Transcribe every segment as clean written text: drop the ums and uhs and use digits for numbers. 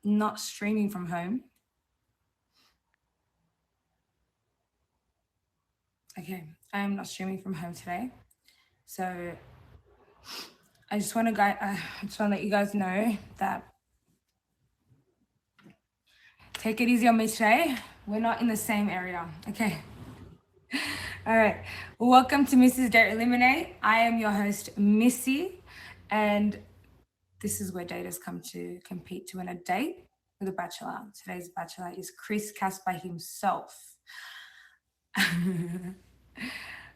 not streaming from home. Okay, I am not streaming from home today. So I just want to let you guys know that take it easy on me today. We're not in the same area. Okay. All right. Welcome to Mrs. Date Eliminate. I am your host, Missy, and this is where daters come to compete to win a date with a bachelor. Today's bachelor is Casper himself.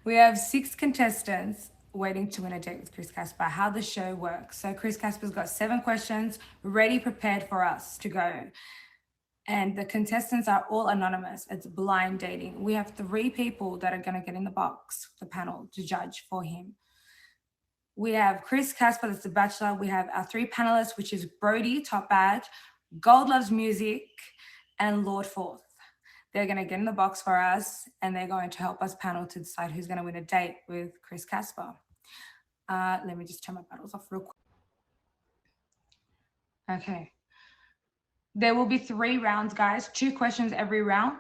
We have 6 contestants waiting to win a date with Casper. How the show works. So Casper's got 7 questions ready, prepared for us to go. And the contestants are all anonymous. It's blind dating. We have 3 people that are going to get in the box, the panel, to judge for him. We have Casper, that's the bachelor. We have our 3 panelists, which is Brody, top badge, Gold Loves Music, and LordFourth. They're going to get in the box for us, and they're going to help us panel to decide who's going to win a date with Casper. Let me just turn my battles off real quick. Okay. There will be 3 rounds, guys. 2 questions every round.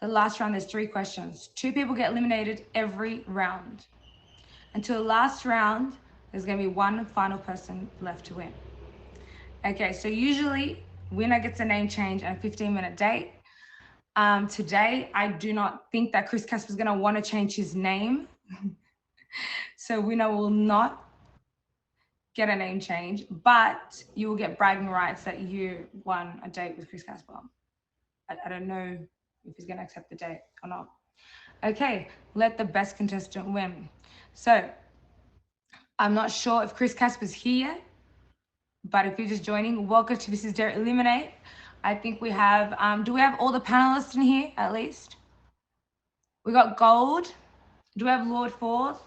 The last round, there's 3 questions. 2 people get eliminated every round. Until the last round, there's going to be 1 final person left to win. Okay, so usually winner gets a name change and a 15-minute date. Today, I do not think that Casper is going to want to change his name. So winner will not get a name change, but you will get bragging rights that you won a date with Casper. I don't know if he's going to accept the date or not. Okay, let the best contestant win. So I'm not sure if Casper's here yet, but if you're just joining, welcome to This Is Dare Eliminate. I think we have, do we have all the panelists in here at least? We got Gold. Do we have LordFourth?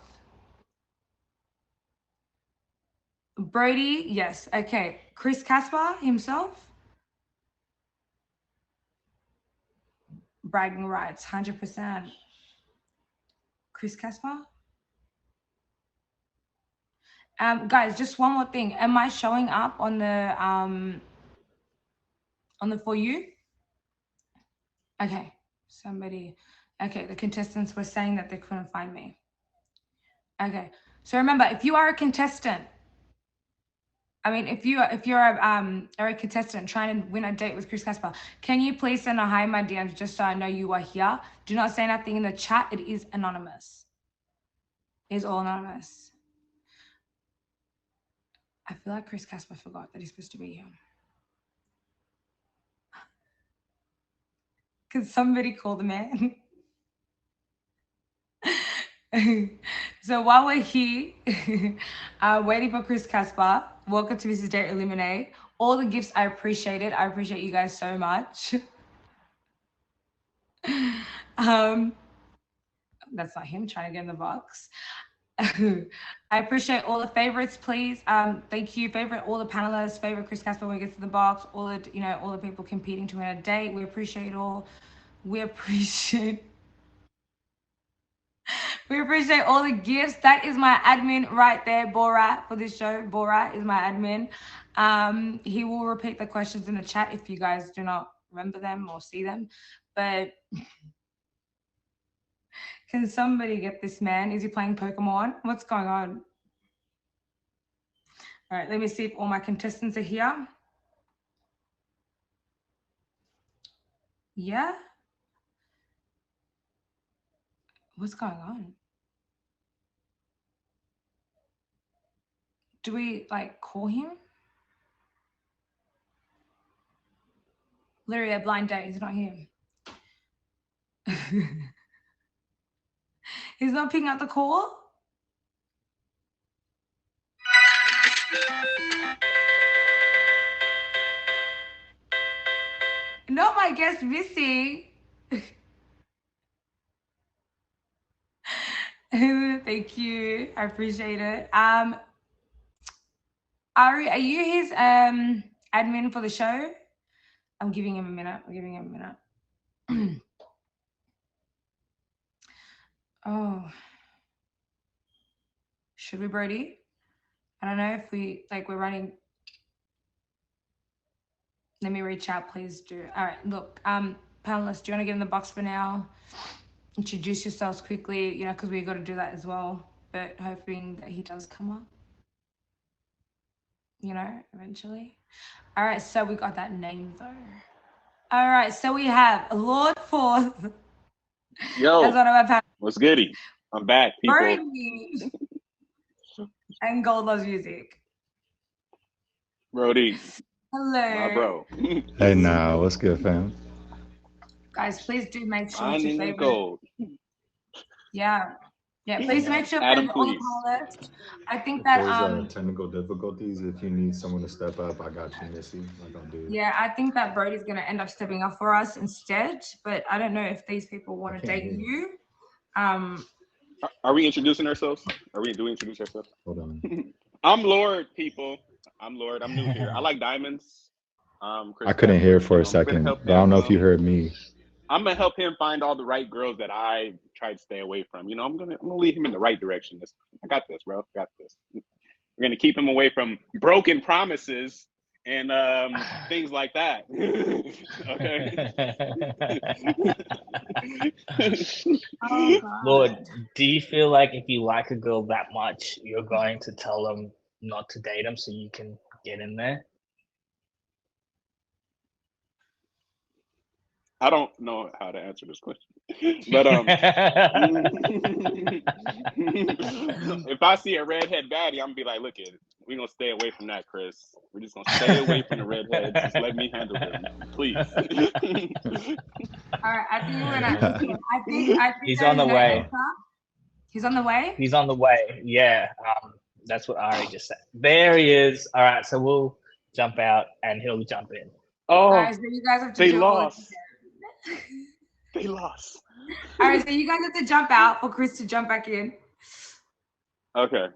Brody, yes. Okay, Casper himself. Bragging rights, 100%. Casper. Guys, just one more thing. Am I showing up on the For You? Okay, somebody. Okay, the contestants were saying that they couldn't find me. Okay, so remember, if you are a contestant, if you're a contestant trying to win a date with Casper, can you please send a hi in my DMs just so I know you are here? Do not say nothing in the chat. It is anonymous. It is all anonymous. I feel like Casper forgot that he's supposed to be here. Can somebody call the man? So while we're here, waiting for Casper, welcome to Mrs. Date Eliminate. All the gifts, I appreciate it. I appreciate you guys so much. That's not him trying to get in the box. I appreciate all the favorites, please. Thank you, favorite all the panelists, favorite Casper when we get to the box, all the people competing to win a date. We appreciate it all. We appreciate all the gifts. That is my admin right there, Borat, for this show. Borat is my admin. He will repeat the questions in the chat if you guys do not remember them or see them. But can somebody get this man? Is he playing Pokemon? What's going on? All right, let me see if all my contestants are here. Yeah? What's going on? Do we call him? Literally a blind date. He's not here. He's not picking up the call? Not my guest, Missy. Thank you. I appreciate it. Ari, are you his admin for the show? I'm giving him a minute. Oh. Should we, Brody? I don't know if we're running. Let me reach out, please do. All right, look, panelists, do you want to get in the box for now? Introduce yourselves quickly, you know, because we got to do that as well. But hoping that he does come up, you know, eventually. All right, so we got that name though. All right, so we have LordFourth. Yo, as one of our panelists. What's goody? I'm back, people. Brody and Gold Loves Music. Brody. Hello. My bro. Hey, now, what's good, fam? Guys, please do make sure Finding to the favorite. gold. Yeah. Yeah, please make sure Adam, favorite all the please. panelists. I think If that there's technical difficulties, if you need someone to step up, I got you, Missy. Like I'll do. Yeah, I think that Brody's gonna end up stepping up for us instead. But I don't know if these people want to date you. Are we introducing ourselves? Do we introduce ourselves? Hold on. I'm Lord, people. I'm Lord. I'm new here. I like diamonds. Chris I couldn't Casper, hear for a I'm gonna second, help but I don't him, know if you heard me. I'm gonna help him find all the right girls that I tried to stay away from. You know, I'm gonna lead him in the right direction. I got this, bro. Got this. We're gonna keep him away from broken promises and things like that. Okay. Oh, God. Lord, do you feel like if you like a girl that much, you're going to tell them not to date them so you can get in there? I don't know how to answer this question, but if I see a redhead baddie, I'm gonna be like, "Look it, we're gonna stay away from that, Chris. We're just gonna stay away from the redheads. Just let me handle them, please." All right, I think we're gonna. I think He's on the way. He's on the way. He's on the way. Yeah, that's what Ari just said. There he is. All right, so we'll jump out and he'll jump in. Oh, right, so you guys have to they do lost. They lost. All right, so you guys have to jump out for Chris to jump back in. Okay.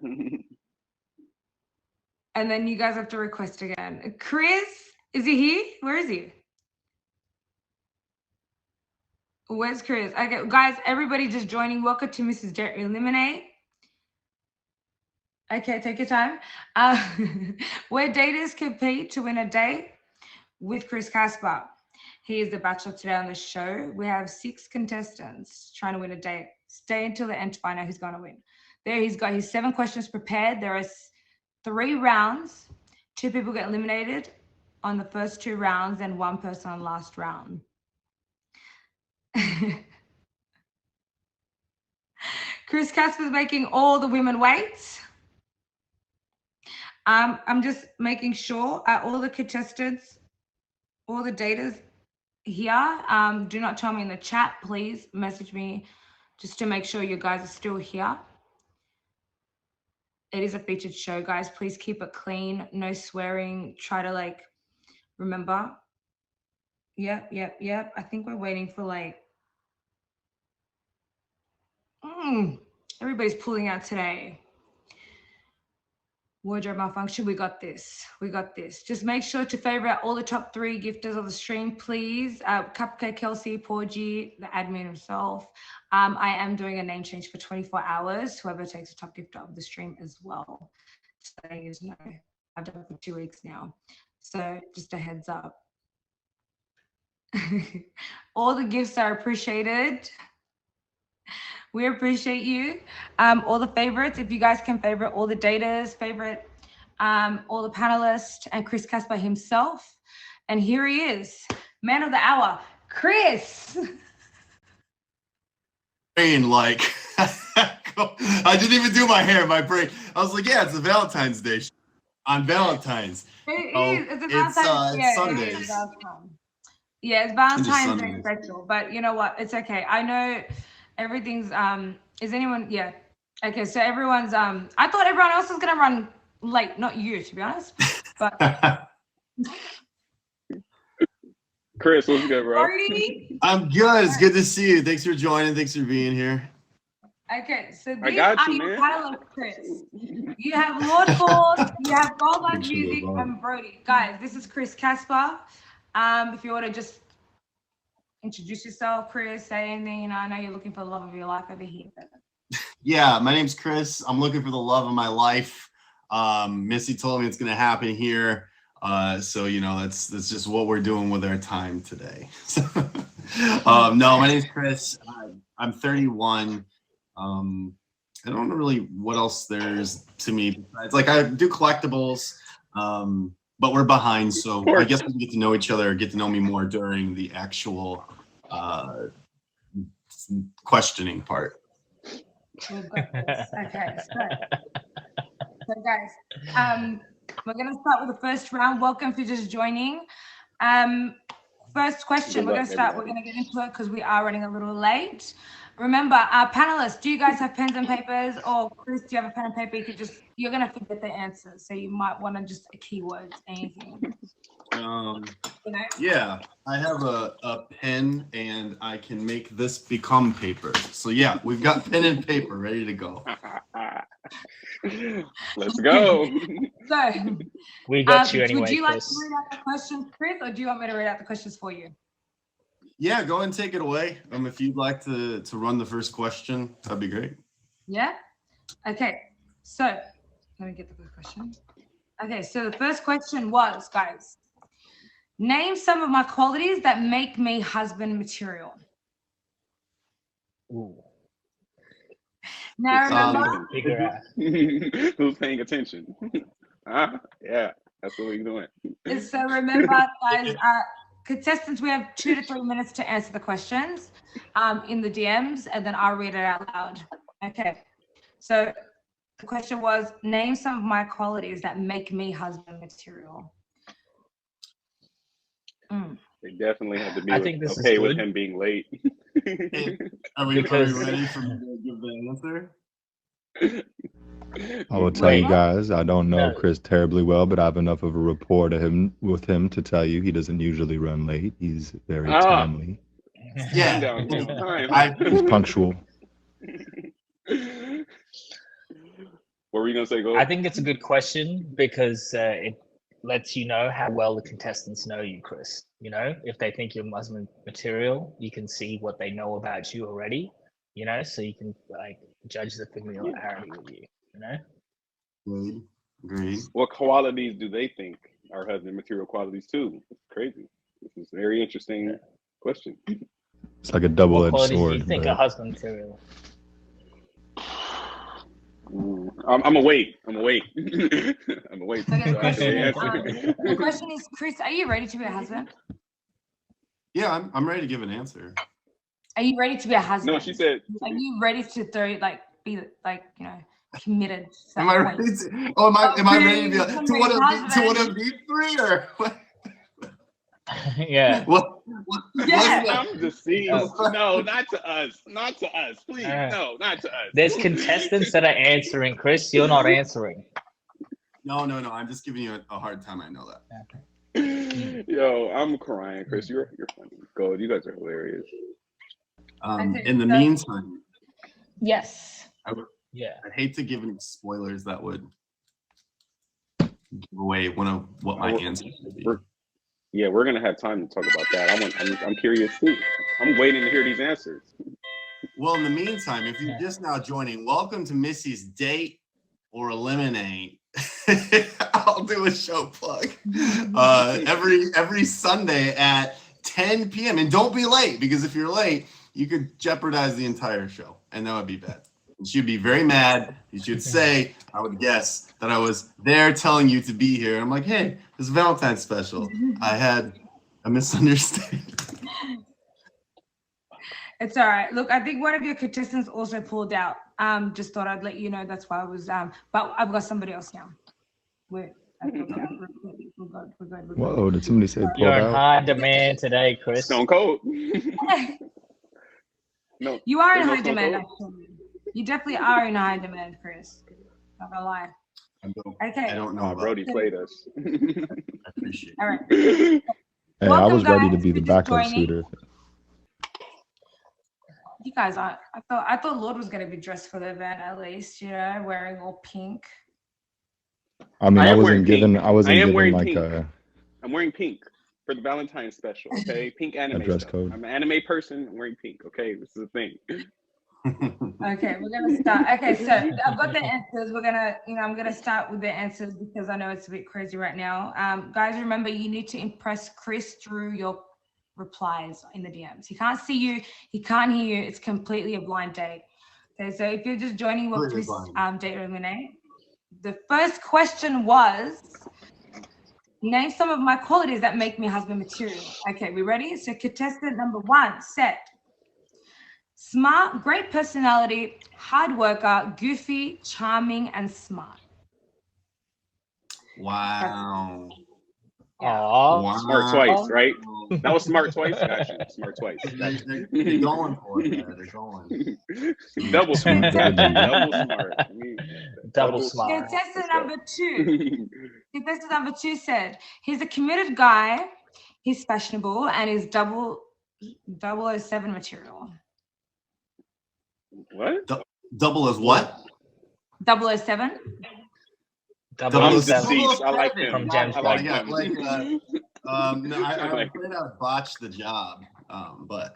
And then you guys have to request again. Chris, is he here? Where is he? Where's Chris? Okay, guys, everybody just joining. Welcome to Mrs. Dare Eliminate. Okay, take your time. Where daters compete to win a date with Chris Casper. He is the bachelor today on the show. We have 6 contestants trying to win a date. Stay until the end to find out who's going to win. There he's got his 7 questions prepared. There are 3 rounds. 2 people get eliminated on the first 2 rounds and 1 person on the last round. Chris Casper's making all the women wait. I'm just making sure all the contestants, all the daters here, do not tell me in the chat, please message me just to make sure you guys are still here. It is a featured show, guys. Please keep it clean, no swearing. Try to remember. Yep. I think we're waiting for everybody's pulling out today. Wardrobe malfunction, we got this. Just make sure to favorite all the top 3 gifters of the stream, please. Cupcake, Kelsey, Porgy, the admin himself. I am doing a name change for 24 hours. Whoever takes the top gifter of the stream as well. So you know, I've done it for 2 weeks now. So just a heads up. All the gifts are appreciated. We appreciate you. All the favorites, if you guys can favorite all the daters, favorite all the panelists, and Chris Casper himself. And here he is, man of the hour, Chris. Brain, I didn't even do my hair. My brain. I was like, yeah, it's a Valentine's Day on Valentine's. It's a Valentine's Day. Sundays. Yeah, it's Valentine's Day special. But you know what? It's okay. I know everything's is anyone okay, so everyone's I thought everyone else was gonna run late, not you, to be honest, but Chris, what's good, bro? Brody? I'm good. It's good to see you. Thanks for joining. Thanks for being here. Okay, so I these got are you, your man. panelists, Chris. You have LordFourth, you have Gold Loves Music, and Brody. Guys, this is Chris Casper. If you want to just introduce yourself, Chris, say anything. You know, I know you're looking for the love of your life over here. Yeah, my name's Chris. I'm looking for the love of my life. Missy told me it's going to happen here. So that's just what we're doing with our time today. No, my name's Chris. I'm 31. I don't know really what else there's to me besides, like, I do collectibles, but we're behind, so I guess we get to know each other, get to know me more during the actual questioning part. We've got this. Okay, so guys, we're gonna start with the first round. Welcome for just joining. First question, we're gonna get into it because we are running a little late. Remember, our panelists, do you guys have pens and papers? Or Chris, do you have a pen and paper? You're gonna forget the answers, so you might want to just keywords, anything. Yeah, I have a pen and I can make this become paper. So yeah, we've got pen and paper ready to go. Let's go. So we got you anyway. Would you like Chris. to read out the questions, Chris, or do you want me to read out the questions for you? Yeah, go and take it away. If you'd like to run the first question, that'd be great. Yeah. Okay. So let me get the first question. Okay. So the first question was, guys, name some of my qualities that make me husband material. Ooh. Now remember, Figure out. Who's paying attention? Yeah, that's what we're doing. So remember, guys, contestants, we have 2 to 3 minutes to answer the questions in the DMs, and then I'll read it out loud. Okay. So the question was, name some of my qualities that make me husband material. They definitely have to be okay with him being late. Are we ready for me to give the answer? I will tell you guys, I don't know Chris terribly well, but I have enough of a rapport with him to tell you he doesn't usually run late. He's very timely. Yeah, he's punctual. What were you gonna say, Gold? I think it's a good question because it lets you know how well the contestants know you, Chris. If they think you're husband material, you can see what they know about you already. So you can judge the familiarity with you. Agreed. What qualities do they think are husband material qualities too? It's crazy. This is a very interesting question. It's like a double-edged What sword. qualities do you think are husband material? I'm gonna wait. I'm gonna wait. Okay, the question is, Chris, are you ready to be a husband? Yeah, I'm ready to give an answer. Are you ready to be a husband? No, she said. Are you ready to be committed? Am I ready to? Oh, am I ready to be to one of these three or what? Yeah. What? I'm deceived. No, not to us. Not to us. Please, no, not to us. There's contestants that are answering, Chris. You're not answering. No. I'm just giving you a hard time. I know that. Yo, I'm crying, Chris. You're funny. Gold, you guys are hilarious. In the meantime. Yes. I'd hate to give any spoilers that would give away one of what my answer would be. We're gonna have time to talk about that. I'm curious too. I'm waiting to hear these answers. Well, in the meantime, if you're just now joining, welcome to Missy's Date or Eliminate. I'll do a show plug every Sunday at 10 p.m. And don't be late, because if you're late, you could jeopardize the entire show, and that would be bad. And she'd be very mad. You should say, I would guess, that I was there telling you to be here. And I'm like, hey, this is Valentine's special. I had a misunderstanding. It's all right. Look, I think one of your contestants also pulled out. Just thought I'd let you know. That's why I was. But I've got somebody else now. We're good. Whoa, did somebody say pulled You're in out? high demand today, Chris. Stone Cold. No. You are in high demand, actually. You definitely are in high demand, Chris. Not gonna lie. Okay. I don't know. Brody played us. I appreciate it. All right. Hey, Welcome, I was ready to guys, be the for just backup joining. suitor. You guys, I thought Lord was gonna be dressed for the event at least, wearing all pink. I mean, I am wasn't wearing given pink. like pink. a I'm wearing pink for the Valentine's special, okay? Pink anime dress stuff. code. I'm an anime person. I'm wearing pink, okay? This is the thing. Okay, we're gonna start. Okay, so I've got the answers. I'm gonna start with the answers because I know it's a bit crazy right now. Guys, remember you need to impress Chris through your replies in the DMs. He can't see you, he can't hear you. It's completely a blind date. Okay, so if you're just joining what Chris date or eliminate, the first question was, name some of my qualities that make me husband material. Okay, we ready? So contestant number 1 said, smart, great personality, hard worker, goofy, charming, and smart. Wow. Yeah. Wow. Smart twice, right? That was smart twice. Gotcha. Smart twice. They're going for it. They're going. Double smart. Double smart. Double smart. Contestant number 2. Contestant number 2 said, he's a committed guy, he's fashionable, and is 007 material. What? Double as what? 007. I'm deceased. I like him. From James I like Bond. him. No, I'm afraid I botched the job, but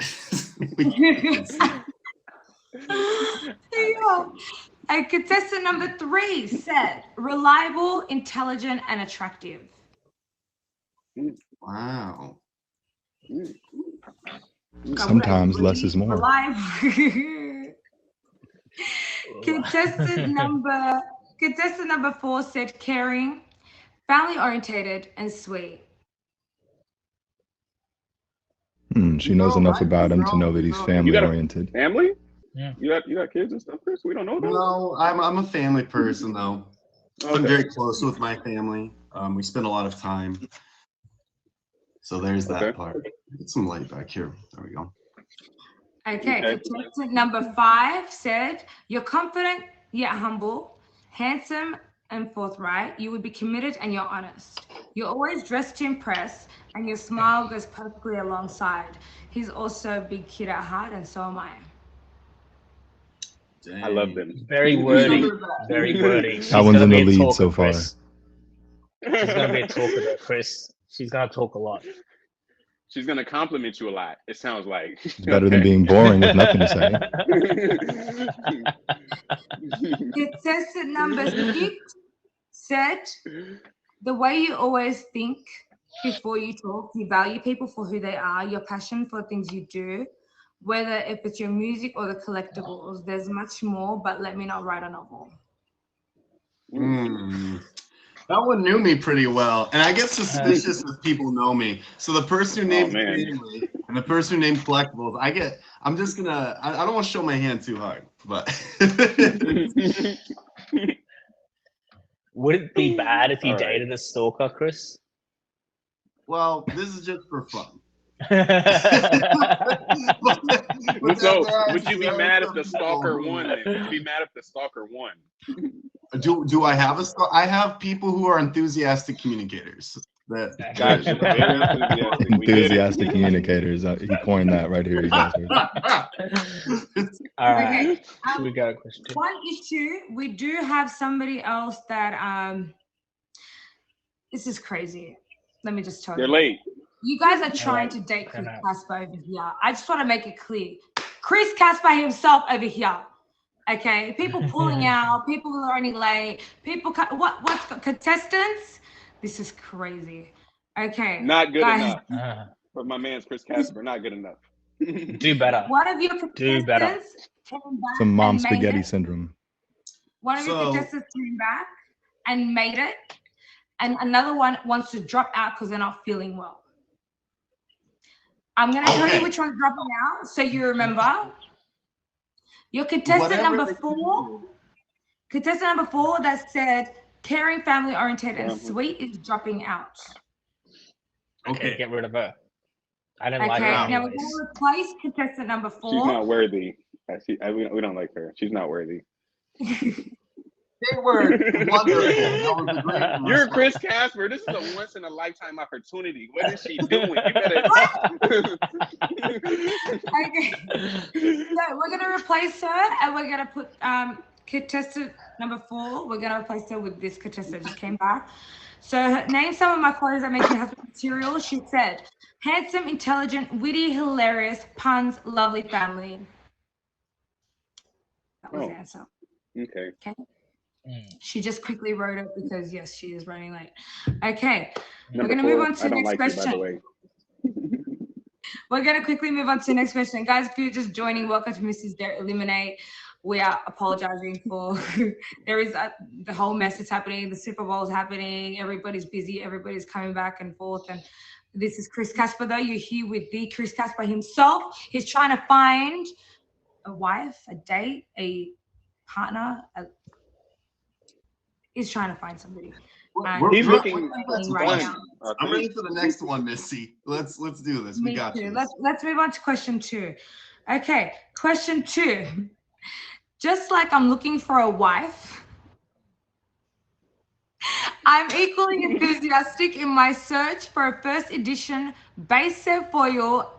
And contestant number 3 said, reliable, intelligent, and attractive. Wow. Sometimes less is more. Contestant number 4 said caring, family orientated, and sweet. She knows enough about him to know that he's family oriented. Family? Yeah. You got kids and stuff, Chris? We don't know that. No, I'm a family person though. Okay. I'm very close with my family. We spend a lot of time. So there's that part. Get some light back here. There we go. Okay. Contestant number 5 said, you're confident yet humble, handsome and forthright. You would be committed and you're honest. You're always dressed to impress, and your smile goes perfectly alongside. He's also a big kid at heart, and so am I. Dang. I love them. Very wordy. Very wordy. That one's in the lead so far. She's gonna be a talker though, Chris. She's gonna talk a lot. She's gonna compliment you a lot. It sounds like It's better than being boring with nothing to say. Contestant number 6 said, the way you always think before you talk, you value people for who they are, your passion for things you do, whether if it's your music or the collectibles. There's much more, but let me not write a novel. That one knew me pretty well, and I get suspicious if people know me. So the person who named family and the person who named collectibles, I don't want to show my hand too hard, but. Would it be bad if you dated a stalker, Chris? Well, this is just for fun. So, would you be mad if the stalker won? Would you be mad if the stalker won? Do I have a stalker? I have people who are enthusiastic communicators. Gotcha. Enthusiastic communicators. He coined that right here. All right. Okay. We got a question. One issue, we do have somebody else that this is crazy. Let me just tell you. They're late. You guys are trying to date Chris Casper over here. I just want to make it clear. Chris Casper himself over here. Okay, people pulling out, people running late, people what's contestants? This is crazy. Okay. Not good guys, enough. For my man's Chris Casper, not good enough. Do better. One of your contestants came back. Some mom and spaghetti made it. syndrome. One of your contestants came back and made it, and another one wants to drop out because they're not feeling well. I'm going to tell you which one's dropping out so you remember. Your contestant number 4 that said caring, family oriented, and sweet is dropping out. Okay, get rid of her. I didn't like her. Okay, now anyways. we're going to replace contestant number 4. She's not worthy. We don't like her. She's not worthy. They were wonderful. That was a great one. You're Chris Casper. This is a once in a lifetime opportunity. What is she doing? You better. Okay. So we're going to replace her and we're going to put contestant number 4. We're going to replace her with this contestant that just came back. So name some of my qualities that make me husband material. She said, handsome, intelligent, witty, hilarious, puns, lovely family. was Oh. the answer. Okay. Okay. She just quickly wrote it because yes, she is running late. Okay, we're Number gonna move 4, on to I the don't next like you, by the question. way. We're gonna quickly move on to the next question, guys. If you're just joining, welcome to Mrs. Eliminate. We are apologizing for there is the whole mess that's happening. The Super Bowl is happening. Everybody's busy. Everybody's coming back and forth. And this is Chris Casper, though. You're here with the Chris Casper himself. He's trying to find a wife, a date, a partner. He's trying to find somebody. He's looking right now. I'm ready for the next one, Missy. Let's do this. We got you. Let's move on to question 2. Okay, question 2. Just like I'm looking for a wife, I'm equally enthusiastic in my search for a first edition base set foil.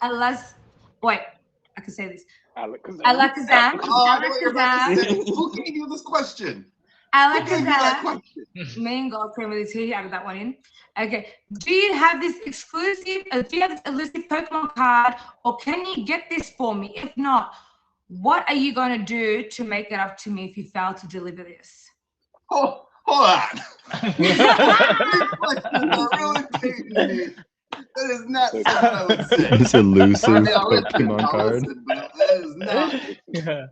Wait, I can say this. Alakazam. Who gave you this question? Alakazam. Me and God came with this. He added that one in. Okay. Do you have this exclusive? Do you have this elusive Pokemon card, or can you get this for me? If not, what are you going to do to make it up to me if you fail to deliver this? Oh, hold on. That is not something I would say. This elusive Pokemon card. That is not. Yeah.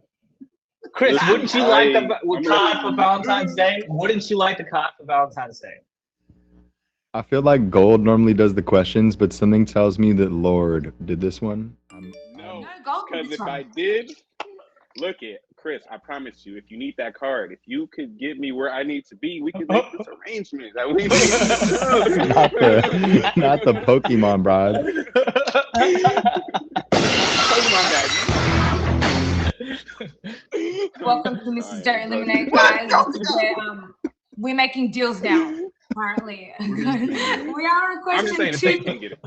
Chris, wouldn't you like the card for Valentine's Day? Wouldn't you like the card for Valentine's Day? I feel like Gold normally does the questions, but something tells me that Lord did this one. No, Gold did because this if one. I did, look it, Chris, I promise you, if you need that card, if you could get me where I need to be, we can make this arrangement. That we not the Pokemon bride. Pokemon guy. Welcome to Mrs. Jerry Lemonade, guys. We're making deals now, apparently. We are on I'm just question saying, if they 2. can get it.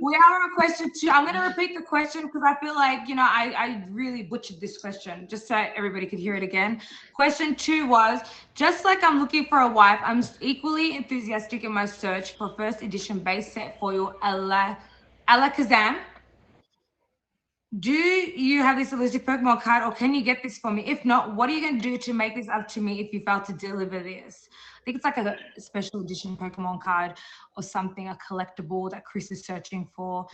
We are on question 2. I'm going to repeat the question because I feel like, I really butchered this question just so everybody could hear it again. Question 2 was, just like I'm looking for a wife, I'm equally enthusiastic in my search for first edition base set foil Alakazam. Do you have this elusive Pokemon card, or can you get this for me? If not, what are you going to do to make this up to me if you fail to deliver this? I think it's like a special edition Pokemon card or something, a collectible that Chris is searching for.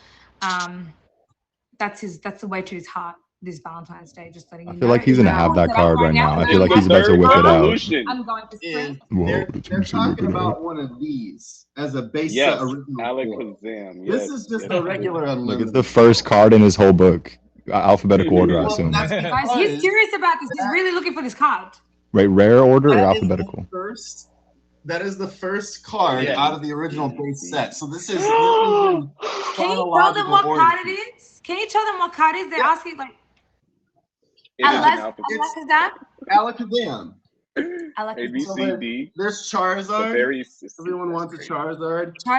That's the way to his heart this Valentine's Day. Just letting you know. I feel like he's gonna have that card right now. I feel like he's about to Third whip it out. evolution. I'm going to scream. They're talking about one of these as a base set original. Alakazam. This is just a regular unlimited. Look, it's the first card in his whole book. Alphabetical order, I assume. Guys, he's serious about this. He's really looking for this card. Right, rare order or alphabetical? That is the first card out of the original base set. So this is. Can you tell them what card it is? Can you tell them what card it is? They're asking like. Alakazam. Alakazam. A, B, C, D. There's Charizard. Everyone wants a Charizard. You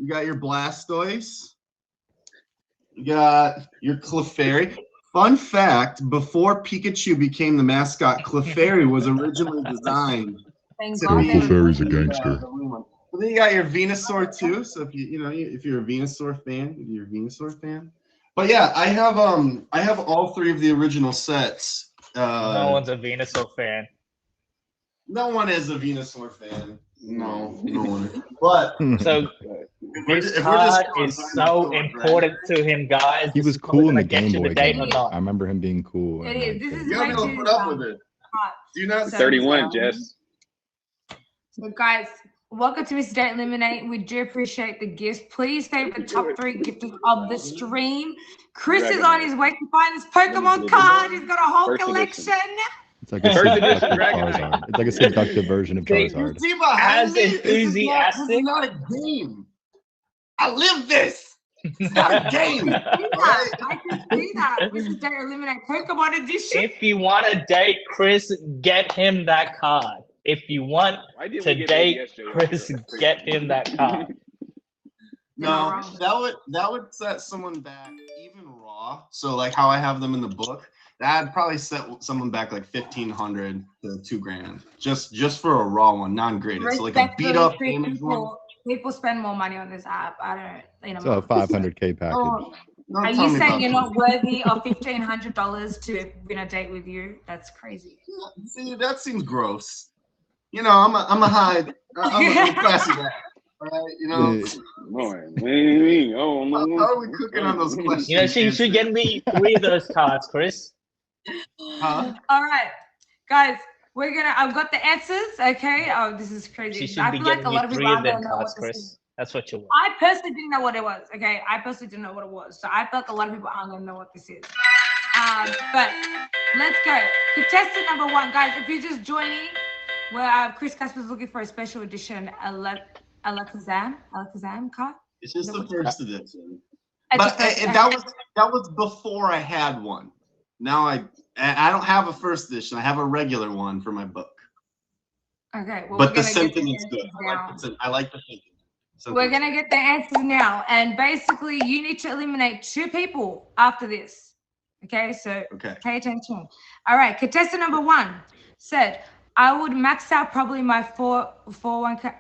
got your Blastoise. You got your Clefairy. Fun fact: before Pikachu became the mascot, Clefairy was originally designed. Clefairy's a gangster. But then you got your Venusaur too. So if you're a Venusaur fan, you're a Venusaur fan. But yeah, I have all 3 of the original sets. No one's a Venusaur fan. No one is a Venusaur fan. No one. But so this card is so important to him, guys. He was cool in the Game Boy game. I remember him being cool. It is. This is you gotta put up with it. Do not 31, Jess. So guys, welcome to Mr. Date Eliminate. We do appreciate the gifts. Please stay for the top 3 gifters of the stream. Chris is on his way to find this Pokemon card. He's got a whole collection. It's like a seductive Charizard. It's like a seductive version of Charizard. As enthusiastic. This is not a game. I live this. It's not a game. I can see that. This is Date Eliminate Pokemon Edition. If you want to date Chris, get him that card. If you want to date Chris, get him that card. No, that would set someone back even raw. So like how I have them in the book, that'd probably set someone back like $1,500 to $2,000 just for a raw one, non-graded. So like a beat up damaged one. People spend more money on this app. I don't, So a 500K package. Are you saying you're not worthy of $1,500 to win a date with you? That's crazy. See, that seems gross. You know, I'm a high. I'm a classy guy. All right, you know. How are we cooking on those questions? You know, she should get me 3 of those cards, Chris. Huh? All right, guys. I've got the answers. Okay. Oh, this is crazy. She should be getting me 3 of them cards, Chris. That's what you want. I personally didn't know what it was. Okay. I personally didn't know what it was. So I feel like a lot of people aren't gonna know what this is. But let's go. Contestant number 1, guys. If you're just joining, where Chris Casper's looking for a special edition Alakazam card. It's just the first edition. But that was before I had one. Now I don't have a first edition. I have a regular one for my book. Okay. Well, but the sentiment is good. I like the sentiment. We're gonna get the answers now, and basically, you need to eliminate 2 people after this. Okay, so pay attention. All right, contestant number 1 said, "I would max out probably my 401k.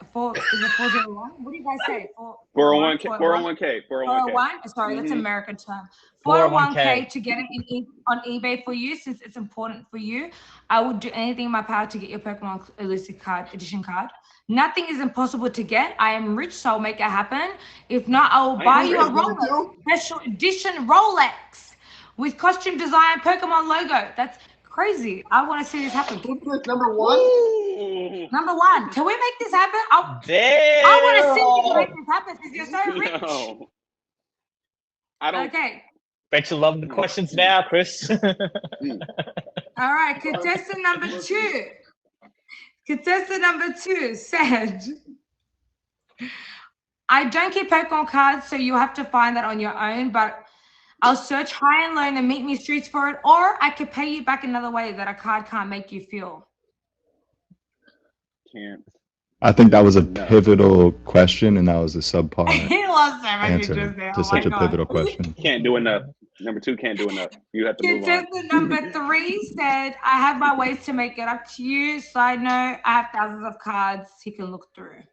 Is it 401? What do you guys say? 401k. 401. Sorry, that's American term. 401k to get it on eBay for you, since it's important for you. I would do anything in my power to get your Pokemon Elusive edition card. Nothing is impossible to get. I am rich, so I'll make it happen. If not, I will buy you a Rolex, special edition Rolex with costume design Pokemon logo." That's crazy. I want to see this happen. Number 1. Number 1. Can we make this happen? I want to see you make this happen because you're so rich. No. I don't. Okay. Bet you love the questions now, Chris. All right. Contestant number 2. Contestant number 2 said, "I don't keep Pokemon cards, so you'll have to find that on your own, but I'll search high and low and meet me streets for it, or I could pay you back another way that a card can't make you feel." Can't. I think that was a pivotal question, and that was a subpar He loves that answer to such a pivotal question. Can't do enough. Number 2 can't do enough. You have to move on. Contestant number 3 said, "I have my ways to make it up to you. Side note, I have thousands of cards he can look through."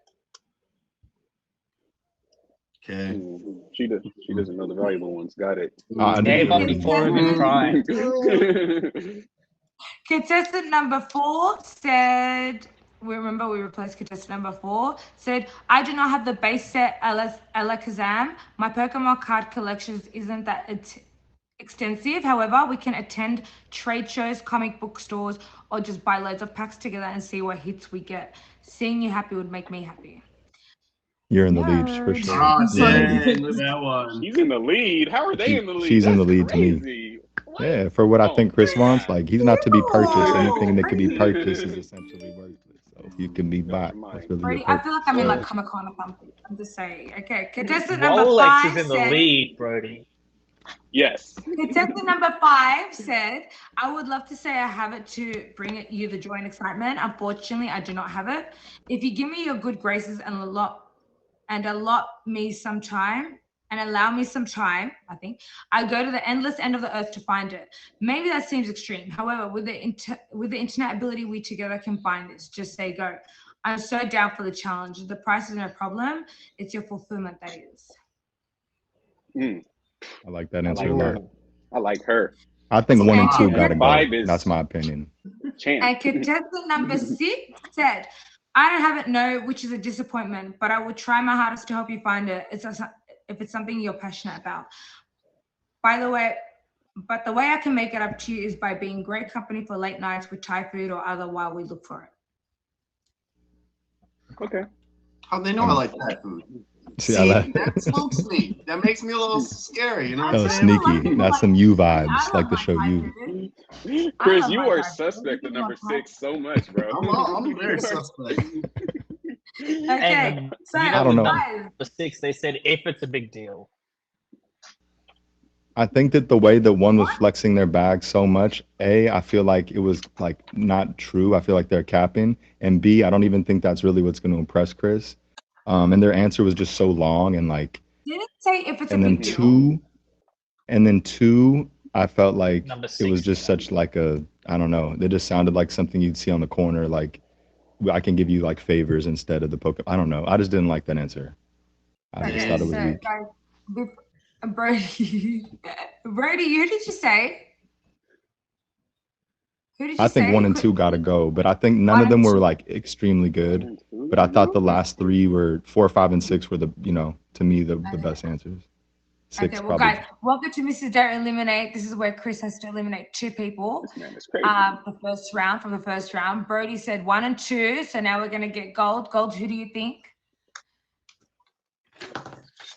Okay. She doesn't know the valuable ones. Got it. Gave up before even trying. Contestant number 4 said, we replaced contestant number 4, said, "I do not have the base set Alakazam. My Pokemon card collection isn't that extensive. However, we can attend trade shows, comic book stores, or just buy loads of packs together and see what hits we get. Seeing you happy would make me happy." You're in the lead for sure. Oh, that one. He's in the lead. How are they in the lead? She's in the That's lead crazy. to me. Yeah, for what I think Chris wants, like he's not to be purchased. Anything that could be purchased is essentially worthless. So you can be bought. That's really Brody, your I purpose. feel like I'm in like Comic-Con or something. I'm just saying. Okay, contestant number 5 Rolex is in the said, lead, Brody. Yes. contestant number 5 said, "I would love to say I have it to bring you the joy and excitement. Unfortunately, I do not have it. If you give me your good graces and allow me some time, I think, I go to the endless end of the earth to find it. Maybe that seems extreme. However, with the internet ability, we together can find this. Just say go. I'm so down for the challenge. The price is no problem. It's your fulfillment that is." I like that answer a lot. I like her. I think 1 and 2 gotta Five go. is- That's my opinion. And contestant number 6 said, "I don't have it, no, which is a disappointment, but I will try my hardest to help you find it. If it's something you're passionate about. But the way I can make it up to you is by being great company for late nights with Thai food or other while we look for it." Okay. How they know I like Thai food? See, I like That spooks me. That makes me a little scary. You know what that I'm was saying? sneaky. That's some you vibes, like the show You. Chris, you are suspect at number 6 so much, bro. I'm very suspect. Okay, And so I don't know. guys, The 6, they said if it's a big deal. I think that the way that one was flexing their bag so much, A, I feel like it was like not true. I feel like they're capping. And B, I don't even think that's really what's going to impress Chris. And their answer was just so long and like. didn't say if it's a And then big deal. two, I felt like Number it was 6. just such like a, I don't know. It just sounded like something you'd see on the corner. Like I can give you like favors instead of the Pokemon. I don't know. I just didn't like that answer. I just thought it was weak. Guys, Brody. Brody, who did you say? Who did you I think say? 1 and 2 gotta go, but I think none of them were like extremely good. But I thought the last 3 were 4, 5, and 6 were the to me the best answers. 6 Okay, well, probably. guys, welcome to Mrs. Don't Eliminate. This is where Chris has to eliminate 2 people. This man is crazy. The first round from the first round. Brody said 1 and 2, so now we're gonna get Gold. Gold, who do you think?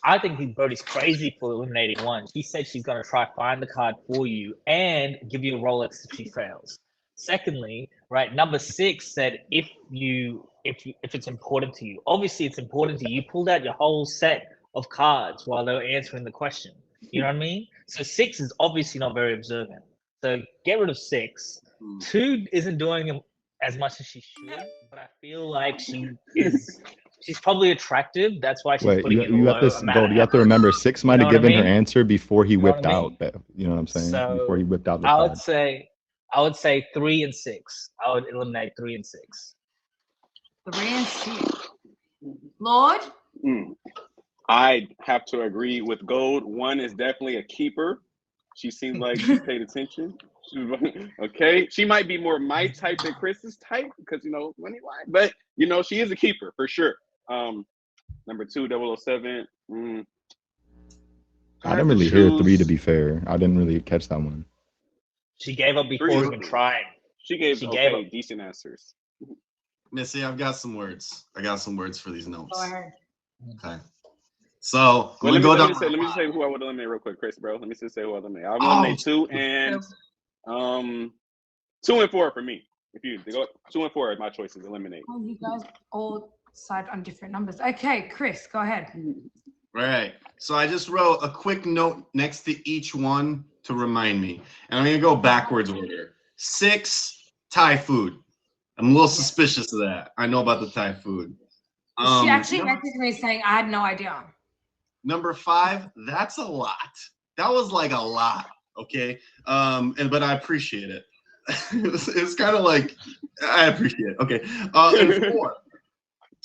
I think Brody's crazy for eliminating 1. She said she's going to try find the card for you and give you a Rolex if she fails. Secondly, right, number 6 said if it's important to you. Obviously, it's important to you. You pulled out your whole set of cards while they were answering the question. You know what I mean? So 6 is obviously not very observant. So get rid of 6. 2 isn't doing as much as she should, but I feel like she's probably attractive. That's why she's putting in you a have low to amount of you have to remember 6 might have given her answer before he whipped what I out. You know what I'm saying? So before he whipped out the I card. would say 3 and 6. I would eliminate 3 and 6. 3 and 6. Lord? I have to agree with Gold. 1 is definitely a keeper. She seemed like she paid attention. Okay, she might be more my type than Chris's type because money wise, but she is a keeper for sure. Number 2, 007. I didn't really hear 3 to be fair. I didn't really catch that one. She gave up before even trying. She gave decent answers. Missy, I've got some words. I got some words for these notes. Go ahead. Okay. So let me just say who I would eliminate real quick, Chris, bro. Let me just say who I would eliminate. I would eliminate 2 and 2 and 4 for me. If you go 2 and 4 are my choices. Eliminate. Oh, you guys all side on different numbers. Okay, Chris, go ahead. Right. So I just wrote a quick note next to each one to remind me, and I'm gonna go backwards order. 6, Thai food. I'm a little suspicious of that. I know about the Thai food. She actually messaged me saying I had no idea. Number 5, that's a lot. That was like a lot. Okay. But I appreciate it. it's kind of like I appreciate it. Okay. And 4,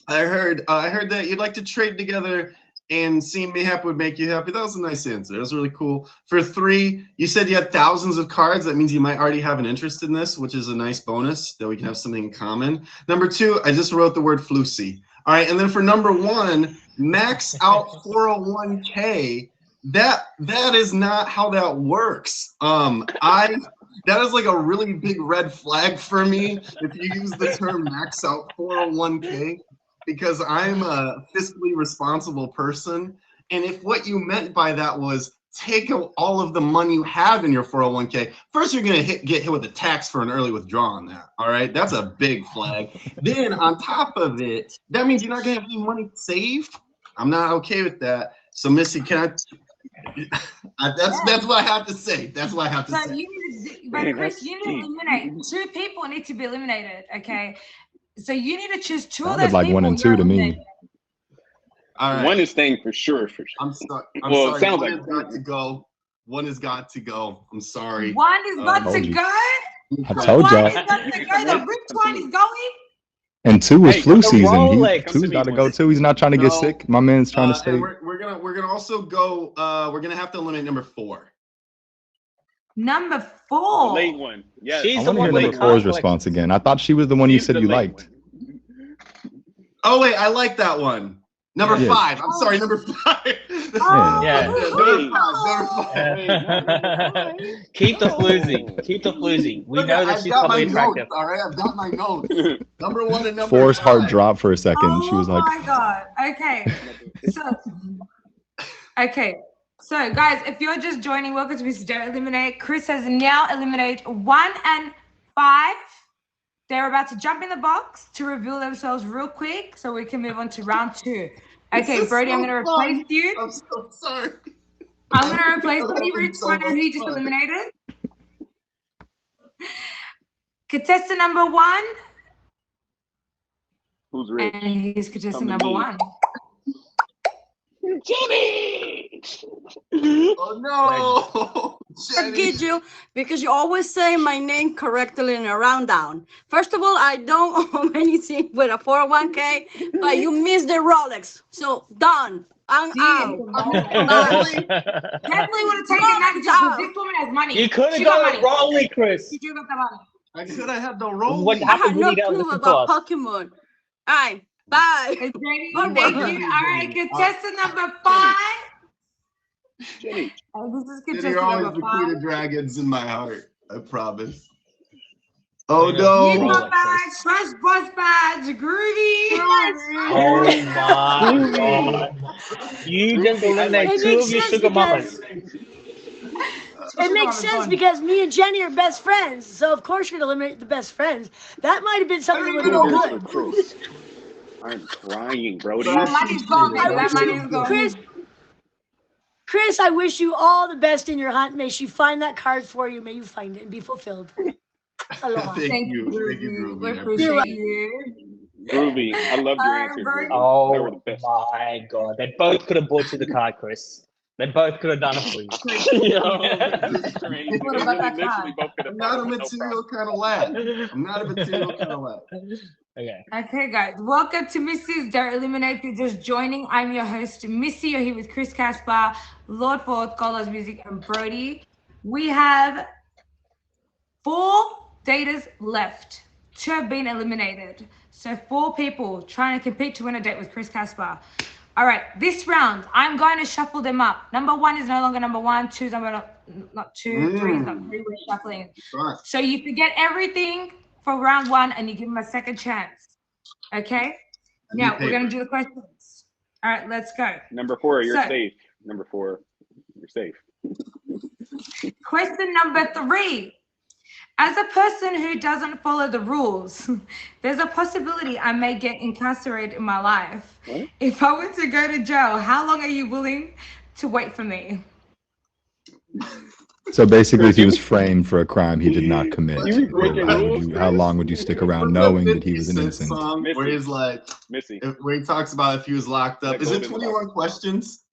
I heard that you'd like to trade together and seeing me happy would make you happy. That was a nice answer. That was really cool. For 3, you said you had thousands of cards. That means you might already have an interest in this, which is a nice bonus that we can have something in common. Number 2, I just wrote the word floosy. All right, and then for number 1, max out 401k. That is not how that works. That is like a really big red flag for me if you use the term max out 401k, because I'm a fiscally responsible person. And if what you meant by that was take all of the money you have in your 401k, first you're going to get hit with a tax for an early withdrawal on that. All right, that's a big flag. Then on top of it, that means you're not going to have any money saved. I'm not okay with that. So Missy, that's what I have to say. That's what I have to say. Chris, you need to eliminate 2 people. Need to be eliminated. Okay, so you need to choose 2 of those like people. 1 and 2 to me. All right. 1 is staying for sure. I'm sorry. It sounds one like has got to go. 1 has got to go. I'm sorry. 1 is got to go. I told y'all. 1 is got to go. The ripped one is going. And 2 is flu season. Rolex. 2's got to go too. He's not trying to get sick. My man's trying to stay. We're gonna also go. We're gonna have to eliminate number 4. Number 4. The late one. Yes. I want to hear number 4's response again. I thought she was the one you said you liked. Oh wait, I like that one. Number 5. I'm sorry, number 5. Yeah. Number 5. Keep the floozy. Keep the floozy. We know that she's probably attractive. All right, I've got my notes. Number 1 and number 4's 5. heart dropped for a second. She was like, "Oh my god." Okay. So guys, if you're just joining, welcome to Mr. Don't Eliminate. Chris has now eliminated 1 and 5. They're about to jump in the box to reveal themselves real quick so we can move on to round 2. Okay, Brody, I'm going to replace you. I'm so sorry. I'm going to replace you. Ready to find out who you just eliminated? Contestant number 1. Who's rich? And he's contestant number 1. Jimmy! Oh no! Forget you because you always say my name correctly in a rundown. First of all, I don't own anything with a 401k, but you missed the Rolex. So done. I'm out. Definitely would have taken that job. This woman has money. You could have She got got it money. wrongly, Chris. She do got the money. I could have had the This is roll. what I happens had when no you don't clue listen to about us. Pokemon. All right, bye. It's Brady. Oh, Thank wow. you. All right, contestant number 5. Jenny. Oh, this is You're contestant always number the 5. queen of dragons in my heart. I promise. Oh Wait, You no! got badge, fresh bus badge, groovy. Oh my god. You just eliminate It 2 makes of your sense sugar because- mamas. It makes sense because me and Jenny are best friends. So of course you're gonna eliminate the best friends. That might have been something that would have Do been this good. for Chris. I'm crying, Brody. That money's gone, baby. I That wish money you- is gone. Chris, I wish you all the best in your hunt. May she find that card for you. May you find it and be fulfilled. Aloha. Thank you, Groovy. We Groovy. appreciate you. Groovy. I loved your answer, Brody. Groovy. They were Oh the best. my god. They both could have bought you the card, Chris. They both could have done it for you. Yo, this is crazy. What They about really that literally card? both could have I'm bought not a it, no material problem. kind of lad. I'm not a material kind of lad. Okay. Okay, guys. Welcome to Missys. Don't eliminate. If you're just joining, I'm your host, Missy. You're here with Chris Casper, LordFourth, goldlovesmusic, and Brody. We have 4 daters left. 2 have been eliminated. So 4 people trying to compete to win a date with Chris Casper. All right, this round, I'm going to shuffle them up. Number 1 is no longer number 1. 2 is not 2. 3 is not 3. We're shuffling. Right. So you forget everything for round 1 and you give them a second chance. Okay? Now we're going to do the questions. All right, let's go. Number 4, you're So- safe. Number 4, you're safe. Question number 3. As a person who doesn't follow the rules, there's a possibility I may get incarcerated in my life. What? If I were to go to jail, how long are you willing to wait for me? So basically, if he was framed for a crime he did not commit, You breaking rules, how long would you stick around knowing that he was an 50 Cent innocent? song where he's like, Missy. where he talks about if he was locked up. That Is it golden 21 lock. questions?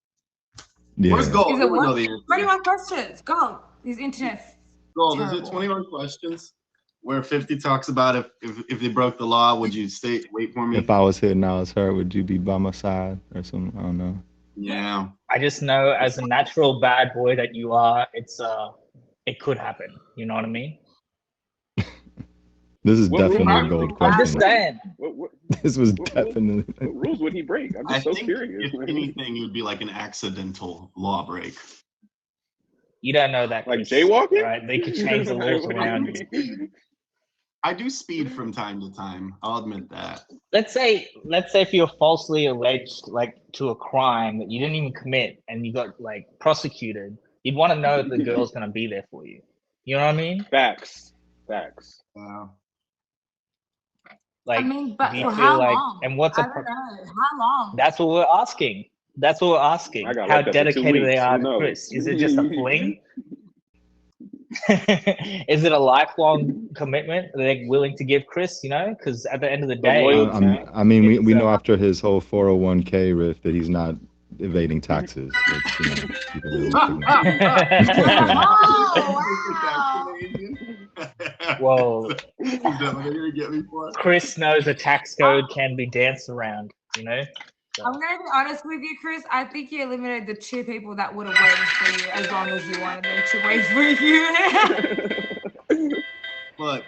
Yeah. Where's Gold? Is it Here we what? go, the answer. 21 questions. Go. These internet. Gold, is it Terrible. 21 questions? Where 50 talks about if they broke the law, would you wait for me? If I was hit and I was hurt, would you be by my side or something? I don't know. Yeah. I just know as a natural bad boy that you are, it could happen. You know what I mean? This is What definitely a rule? gold I'm just question. saying. What This was what- definitely. what rules would he break? I'm I just so think curious. if anything, it would be like an accidental law break. You don't know that. Like Chris, jaywalking? right? They could change the laws What do you around. mean? I do speed from time to time. I'll admit that. Let's say if you're falsely alleged like to a crime that you didn't even commit and you got like prosecuted, you'd want to know if the girl's gonna be there for you. You know what I mean? Facts. Like, I mean, but do you for feel how like, long? and what's I a don't know. How long? That's what we're asking. That's what we're asking. I got How locked up for 2 dedicated they weeks. are Who to knows? Chris. Is it just a fling? Is it a lifelong commitment that they're willing to give Chris? You know, because at the end of the day, loyalty. I mean, we It's, know after his whole 401k riff that he's not evading taxes. Let's, keep it realistic. whoa, Is that what you're gonna get me for? Chris knows the tax code can be danced around. You know. I'm gonna be honest with you, Chris. I think you eliminated the 2 people that would have waited for you as long as you wanted them to wait for you. Look,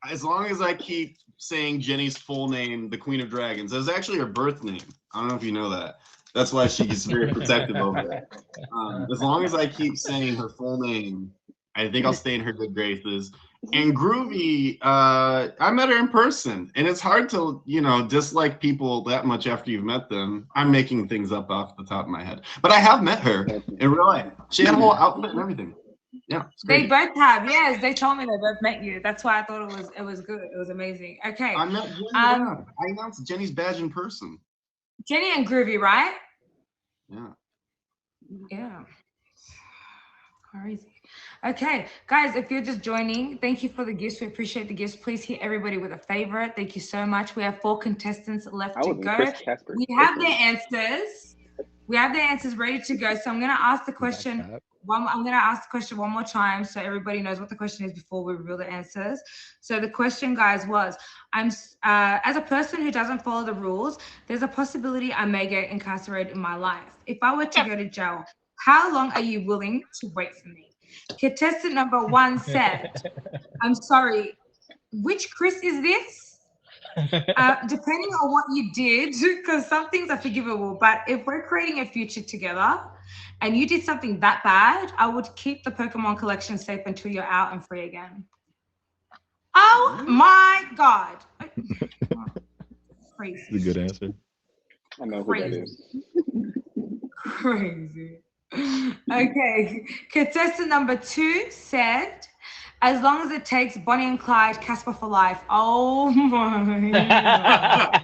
as long as I keep saying Jenny's full name, the Queen of Dragons, that's actually her birth name. I don't know if you know that. That's why she gets very protective over that. As long as I keep saying her full name, I think I'll stay in her good graces. And Groovy, I met her in person, and it's hard to, dislike people that much after you've met them. I'm making things up off the top of my head, but I have met her in real life. She had a whole outfit and everything. Yeah, it's They great. both have, yes. They told me they both met you. That's why I thought it was good. It was amazing. Okay, I met Jenny. I announced Jenny's badge in person. Jenny and Groovy, right? Yeah. Yeah. Crazy. Okay, guys, if you're just joining, thank you for the gifts. We appreciate the gifts. Please hit everybody with a favorite. Thank you so much. We have 4 contestants left I to was in go. Chris Casper. We have their answers. We have their answers ready to go. So I'm going to ask the question, I'm going to ask the question one more time so everybody knows what the question is before we reveal the answers. So the question, guys, was, as a person who doesn't follow the rules, there's a possibility I may get incarcerated in my life. If I were to go to jail, how long are you willing to wait for me? Contestant number 1 said, I'm sorry, which Chris is this? Depending on what you did, because some things are forgivable, but if we're creating a future together and you did something that bad, I would keep the Pokemon collection safe until you're out and free again. Oh my God. Crazy. That's a good answer. I know who that is. Crazy. Okay. Contestant number 2 said, as long as it takes Bonnie and Clyde, Casper for life. Oh my God.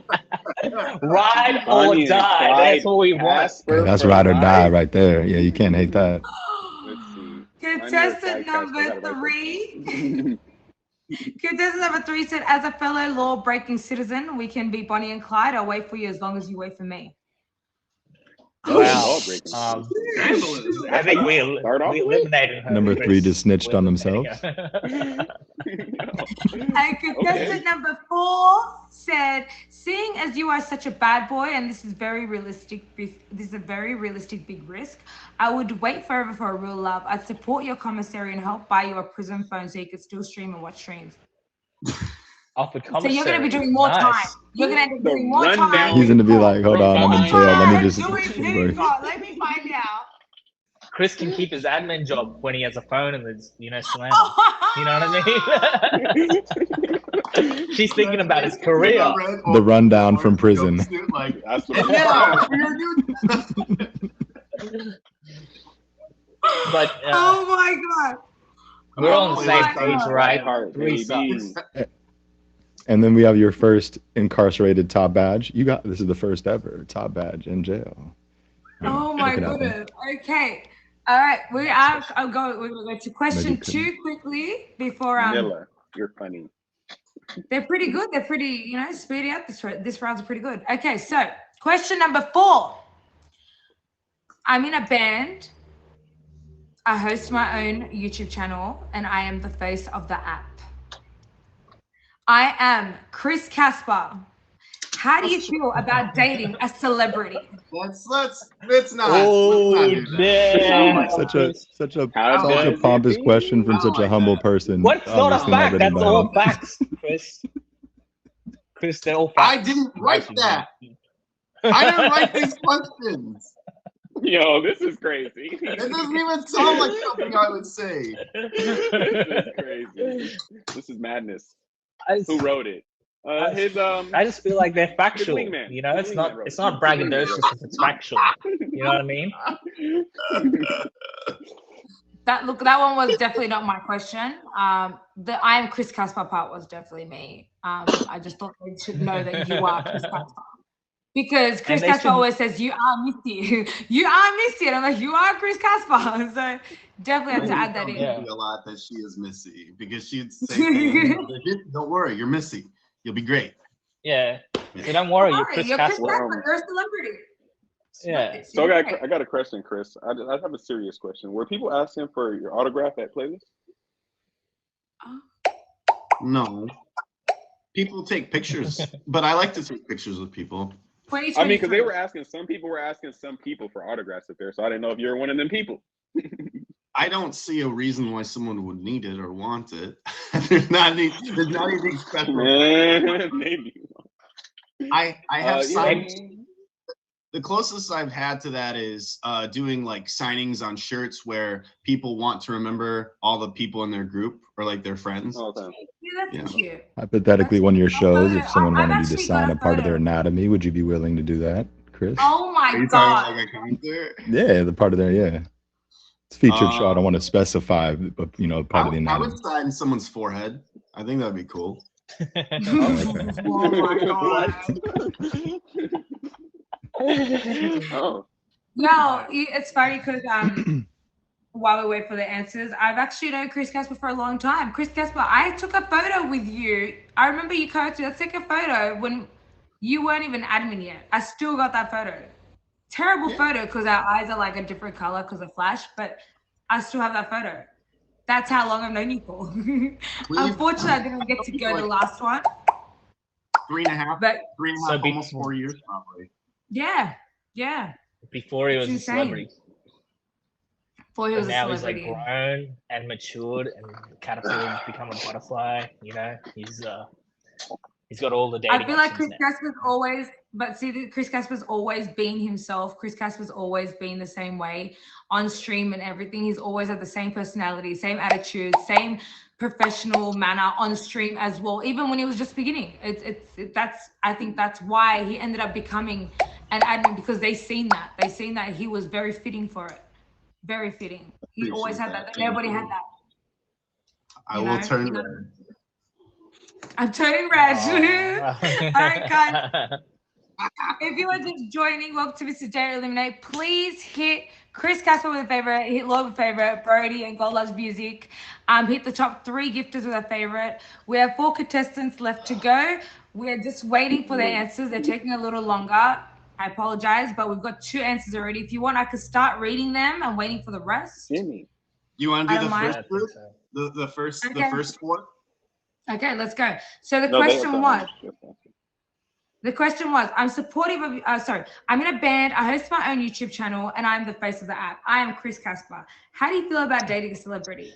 Ride or Bonnie and die. Clyde, That's what we want. Casper Yeah, that's for ride or die life. right there. Yeah, you can't hate that. Let's see. Contestant number 3. Contestant number 3 said, as a fellow law-breaking citizen, we can be Bonnie and Clyde. I'll wait for you as long as you wait for me. Wow. Scandalous. I think we eliminated her. Number 3 just snitched on Eliminating themselves. her. And contestant number 4 said, seeing as you are such a bad boy and this is a very realistic big risk, I would wait forever for a real love. I'd support your commissary and help buy you a prison phone so you could still stream and watch streams. Offered So you're going to be commissary. doing more Nice. time. You're going to be The doing more rundown. time. He's gonna be like, hold on, I'm in jail. Let me just. Let me find out. Chris can keep his admin job when he has a phone and there's, slander. You know what I mean? She's thinking about his career. The rundown from prison. Like, That's what But Oh my God. we're on the same my page, God. right? Heart, 3 baby. sucks. And then we have your first incarcerated top badge. This is the first ever top badge in jail. Oh my Look it up, man. goodness. Okay. All right. We're going to go to question Maybe 2 quickly before Miller, you're funny. they're pretty good. They're pretty, speedy up. This round's pretty good. Okay, so question number 4. I'm in a band. I host my own YouTube channel and I am the face of the app. I am Chris Casper. How do you feel about dating a celebrity? let's not. Oh, let's not do that. Such a How such a does pompous it be? question from I such a like humble that. person. What's not a Obviously fact? written That's by all him. facts, Chris. Chris, they're all I facts. didn't write that. I didn't write these questions. Yo, this is crazy. It doesn't even sound like something I would say. This is crazy. This is madness. Who wrote it? I just feel like they're factual. wingman. It's His not wingman wrote it's it. not braggadocious if it's factual. You know what I mean? That one was definitely not my question. The I am Chris Casper part was definitely me. I just thought they should know that you are Chris Casper. Because Chris they Casper should- always says, you are Missy. You are Missy. And I'm like, you are Chris Casper. So definitely have to add that in. Yeah. A lot that she is Missy because she'd say, things, "Don't worry, you're Missy. You'll be great." Yeah. So don't worry, you're Chris You're Chris Casper. Casper. You're a celebrity. Yeah. So I got a question, Chris. I have a serious question. Were people asking for your autograph at Playlist? No, people take pictures, but I like to take pictures with people. I mean, because they were asking, some people were asking some people for autographs up there, so I didn't know if you were one of them people. I don't see a reason why someone would need it or want it. there's not anything special. Maybe. I have signed. yeah. The closest I've had to that is doing like signings on shirts where people want to remember all the people in their group or like their friends. Okay. Yeah, that's cute. Hypothetically, one of your shows, if someone I've wanted you to actually sign got a a part of their photo. anatomy, would you be willing to do that, Chris? Oh Are my you God. talking like a concert? Yeah, the part of their It's featured show. I don't want to specify, but part of the I anatomy. would sign someone's forehead. I think that'd be cool. Oh my God. Oh. No, it's funny because while we wait for the answers, I've actually known Chris Casper for a long time. Chris Casper, I took a photo with you. I remember you came to let's take a photo when you weren't even admin yet. I still got that photo. Terrible photo because our eyes are like a different color because of flash, but I still have that photo. That's how long I've known you for. Unfortunately, I didn't get to go to the last one. 3.5, But almost 4 years probably. yeah. Before he was It's a insane. celebrity. Before he But was a now he's celebrity. like grown and matured and catapulted to become a butterfly. You know, he's got all the dating I feel like options Chris now. Casper's always, but see, Chris Casper's always been himself. Chris Casper's always been the same way on stream and everything. He's always had the same personality, same attitude, same professional manner on stream as well. Even when he was just beginning, I think that's why he ended up becoming an admin, because they seen that he was very fitting for it, very fitting. He always had that. Nobody had that. I will turn red. I'm turning red. All right, guys. If you are just joining, welcome to Mr. J Eliminate. Please hit Chris Casper with a favorite, hit Lord with a favorite, Brody and Gold Loves Music. Hit the top 3 gifters with a favorite. We have 4 contestants left to go. We're just waiting for their answers. They're taking a little longer. I apologize, but we've got 2 answers already. If you want, I could start reading them. I'm waiting for the rest. You want to do the first group? The first 4? Okay, let's go. So the question was, I'm supportive of, I'm in a band, I host my own YouTube channel, and I'm the face of the app. I am Chris Casper. How do you feel about dating a celebrity?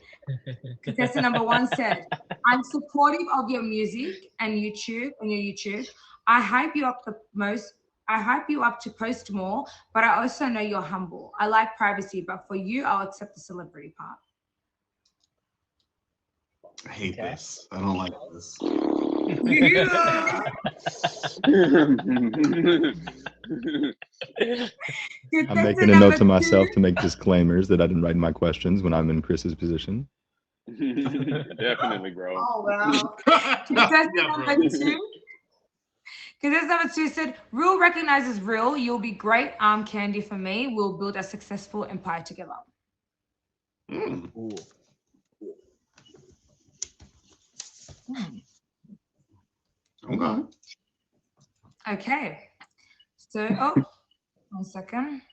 Contestant number 1 said, I'm supportive of your music and your YouTube. I hype you up to post more, but I also know you're humble. I like privacy, but for you, I'll accept the celebrity part. I hate this. I don't like this. I'm making a note to myself to make disclaimers that I didn't write in my questions when I'm in Chris's position. Definitely, bro. Oh, wow. Contestant number 2 said, real recognizes real. You'll be great arm candy for me. We'll build a successful empire together. Okay. So, 1 second.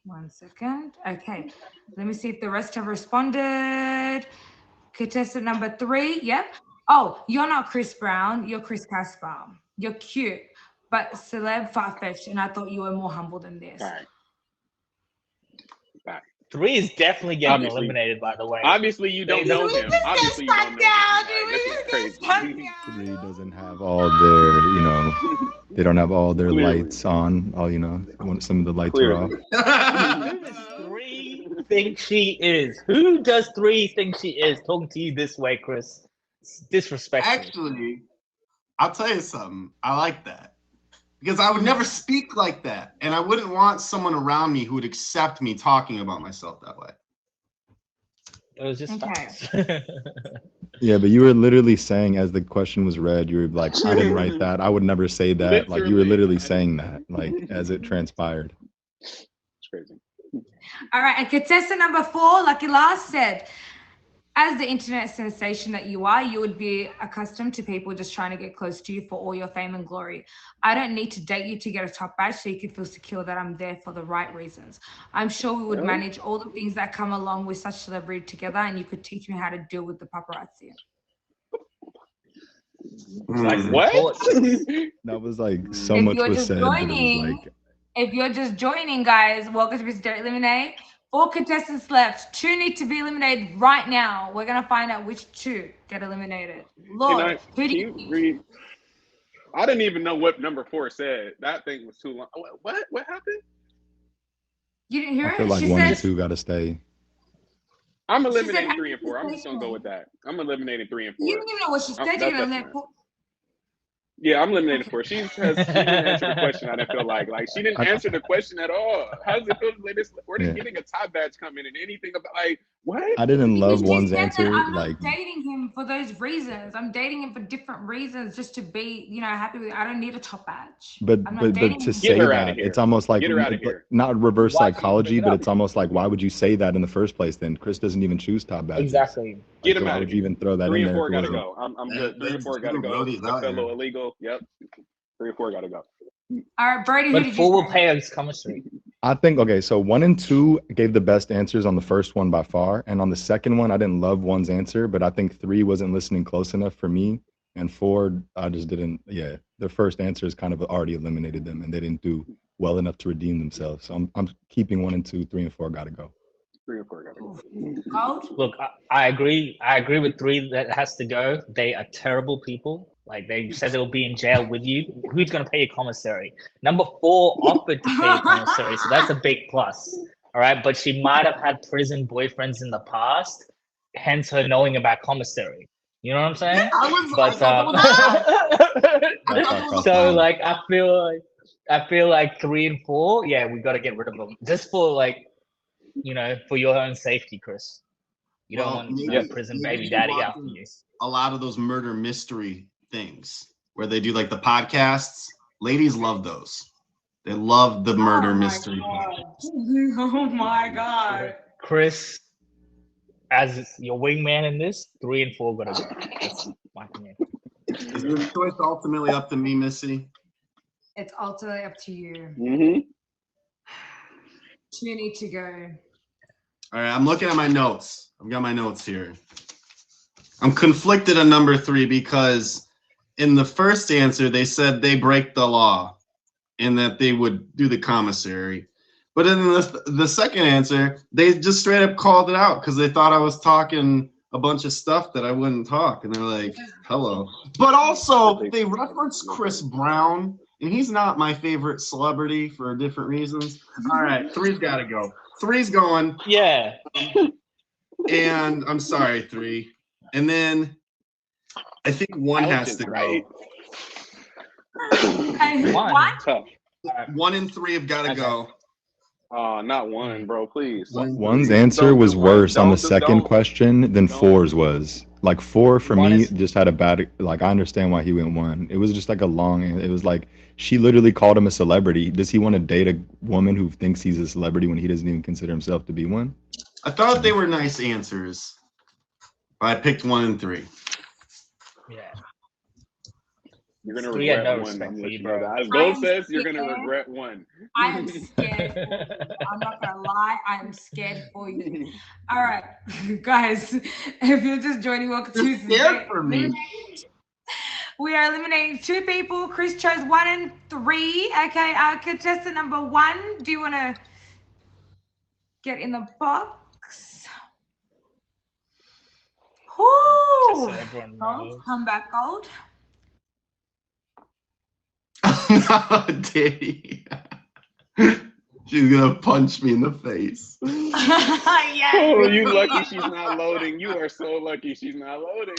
1 second. Okay. Let me see if the rest have responded. Contestant number 3. Yep. Oh, you're not Chris Brown. You're Chris Casper. You're cute, but celeb far-fetched, and I thought you were more humble than this. All right. 3 is definitely getting eliminated, by the way. Obviously, you don't know him. Obviously, you don't know him. That's crazy. 3 doesn't have all their, they don't have all their lights on. All, some of the lights are off. Who does 3 think she is? Who does 3 think she is? Talking to you this way, Chris. It's disrespectful. Actually, I'll tell you something. I like that. Because I would never speak like that. And I wouldn't want someone around me who would accept me talking about myself that way. It was just facts. Yeah, but you were literally saying, as the question was read, you were like, I didn't write that. I would never say that. Like, you were literally saying that, like, as it transpired. It's crazy. All right, and contestant number 4, Lucky Last, said, as the internet sensation that you are, you would be accustomed to people just trying to get close to you for all your fame and glory. I don't need to date you to get a top badge so you can feel secure that I'm there for the right reasons. I'm sure we would manage all the things that come along with such celebrity together, and you could teach me how to deal with the paparazzi. Like, what? That was like so much was said. If you're just joining, guys, welcome to Mr. Eliminate. 4 contestants left. 2 need to be eliminated right now. We're gonna find out which 2 get eliminated. Lord, who do you read? I didn't even know what number 4 said. That thing was too long. What? What happened? You didn't hear it? I feel like 1 and 2 gotta stay. I'm eliminating 3 and 4. I'm just gonna go with that. I'm eliminating 3 and 4. You didn't even know what she said. Yeah, I'm eliminating 4. She didn't answer the question. I didn't feel like she didn't answer the question at all. How does it feel like this? Where did getting a top badge come in and anything about what? I didn't love one's answer. I'm not dating him for those reasons. I'm dating him for different reasons, just to be, happy with. I don't need a top badge. But to say that, it's almost like not reverse psychology, but it's almost like, why would you say that in the first place? Then Chris doesn't even choose top badges. Exactly. Get him out of here. Would you even throw that 3 in and there? 4 gotta go. I'm good. 3 and 4 gotta go. That's a little illegal. Yep. 3 and 4 gotta go. All right, Brody. But 4 will pay us chemistry. I think, okay, so 1 and 2 gave the best answers on the first one by far. And on the second one, I didn't love 1's answer, but I think 3 wasn't listening close enough for me. And 4, I just didn't, yeah, their first answers kind of already eliminated them and they didn't do well enough to redeem themselves. So I'm keeping 1 and 2, 3 and 4 gotta go. 3 and 4 gotta go. Gold? Look, I agree. I agree with 3 that has to go. They are terrible people. Like they said they'll be in jail with you. Who's going to pay your commissary? Number 4 offered to pay your commissary, so that's a big plus. All right, but she might have had prison boyfriends in the past, hence her knowing about commissary. You know what I'm saying? So like I feel like 3 and 4, yeah, we got to get rid of them just for like, you know, for your own safety, Chris. You don't want your prison baby daddy after you. A lot of those murder mystery things where they do like the podcasts. Ladies love those. They love the murder mystery. Oh my God. Chris, as your wingman in this, 3 and 4 gotta go. That's my opinion. Is your choice ultimately up to me, Missy? It's ultimately up to you. Mm-hmm. 2 need to go. All right, I'm looking at my notes. I've got my notes here. I'm conflicted on number 3 because in the first answer, they said they break the law and that they would do the commissary. But in the second answer, they just straight up called it out because they thought I was talking a bunch of stuff that I wouldn't talk. And they're like, hello. But also, they referenced Chris Brown, and he's not my favorite celebrity for different reasons. All right, 3's got to go. 3's going. Yeah. And I'm sorry, 3. And then I think 1 has to right. go. 1? Tough. 1 and 3 have got to go. Oh, not 1, bro, please. 1's answer was worse on the second question than 4's was. Like 4 for me just had a bad, like I understand why he went 1. It was just like a long, it was like she literally called him a celebrity. Does he want to date a woman who thinks he's a celebrity when he doesn't even consider himself to be one? I thought they were nice answers. I picked 1 and 3. Yeah. You're gonna regret no 1. respect I'm for you, letting you know bro. that. As Gold says, you're gonna regret 1. I am scared. I'm not gonna lie. I am scared for you. All right, guys. If you're just joining, welcome to You're scared for me. We are eliminating 2 people. Chris chose 1 and 3. Okay, contestant number 1. Do you want to get in the box? Ooh. Gold, come back, Gold. No, Daddy. She's gonna punch me in the face. Yeah. Oh, you lucky she's not loading. You are so lucky she's not loading.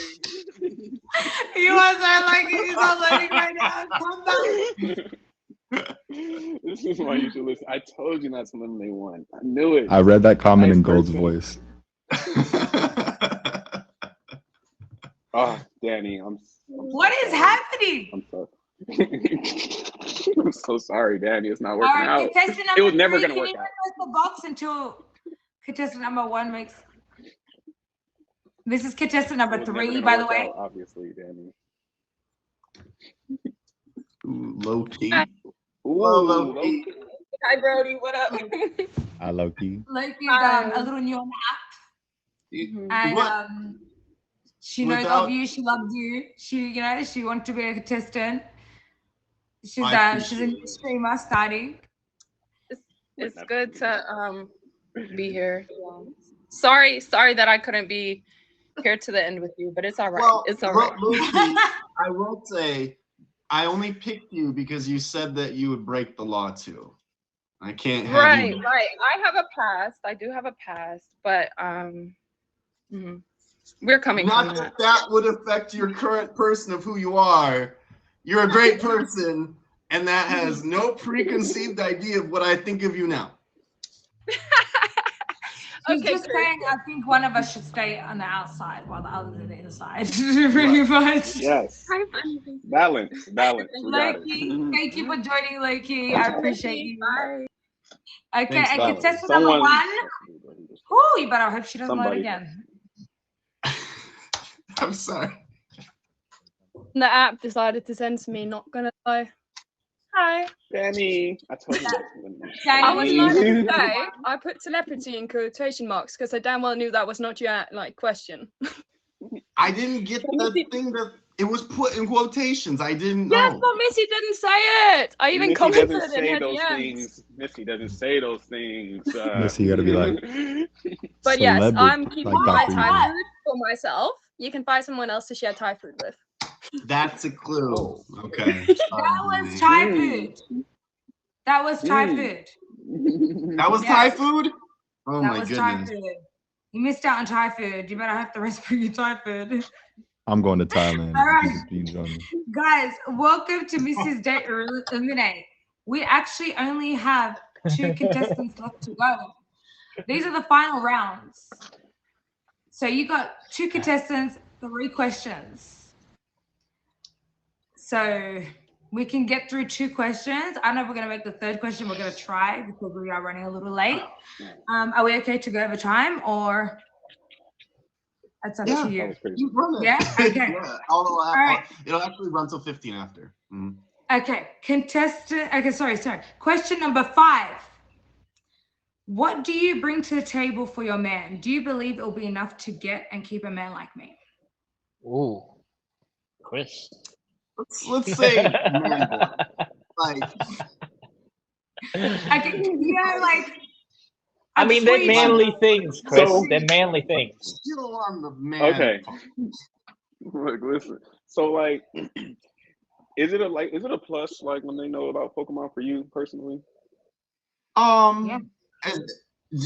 You are so lucky she's not loading right now. Come back. This is why you should listen. I told you not to eliminate 1. I knew it. I read that comment Nice in Gold's person. voice. Oh, Danny, What is happening? I'm sorry. I'm so sorry, Danny. It's not All working right, out. contestant number It was never 3, gonna can work you out. press the box until contestant number 1 makes. This is contestant number It was never 3, gonna by the work way. out, obviously, Danny. Ooh, low key. Ooh, low low-key. Hi, Brody. What up? I low key. Loki's a little new on the app, and What? she knows Without- of you. She loves you. She wants to be a contestant. She's I a new streamer starting. It's good to be here. Sorry that I couldn't be here to the end with you, but it's all right. Well, it's all right. I will say, I only picked you because you said that you would break the law too. I can't have Right. you. I have a past. I do have a past, but we're coming Not from that that. that would affect your current person of who you are. You're a great person, and that has no preconceived idea of what I think of you now. She's Okay, just Chris. saying, I think one of us should stay on the outside while the others are the inside. Pretty much. Yes. Balance. We got it. Loki, thank you for joining, Loki. I appreciate you. Bye. Okay, Thanks, and Bella. contestant number 1. Oh, you better hope she doesn't load Somebody. again. I'm sorry. The app decided to send to me, not gonna lie. Hi. Danny, I told you. I was not Danny. to say. I put telepathy in quotation marks because I damn well knew that was not your question. I didn't get the thing that it was put in quotations. I didn't know. Yes, but Missy didn't say it. I even Missy commented doesn't in say her those DMs. things. Missy doesn't say those things. Missy, you gotta be like. But yes, celebrity, I'm keeping like my Dr. Thai Evil. food for myself. You can find someone else to share Thai food with. That's a clue. Oh. Okay. That was Thai food. That was Thai food. That was Yes. Thai food? Oh That my was Thai goodness. food. You missed out on Thai food. You better have the rest for your Thai food. I'm going to Thailand. All right. You can join me. Guys, welcome to Mrs. Date or Eliminate. We actually only have 2 contestants left to go. These are the final rounds. So you got 2 contestants, 3 questions. So we can get through 2 questions. I don't know if we're going to make the 3rd question. We're going to try because we are running a little late. Are we okay to go over time or it's up to you? You run it. Yeah? Okay. Yeah, All right. It'll actually run till 15 after. Okay, contestant. Okay, sorry. Question number 5. What do you bring to the table for your man? Do you believe it will be enough to get and keep a man like me? Ooh, Chris. Let's say man boy. Like I mean, they're manly things, Chris. They're manly things. Still on the man. Okay. Look, listen. So like, is it a plus like when they know about Pokemon for you personally?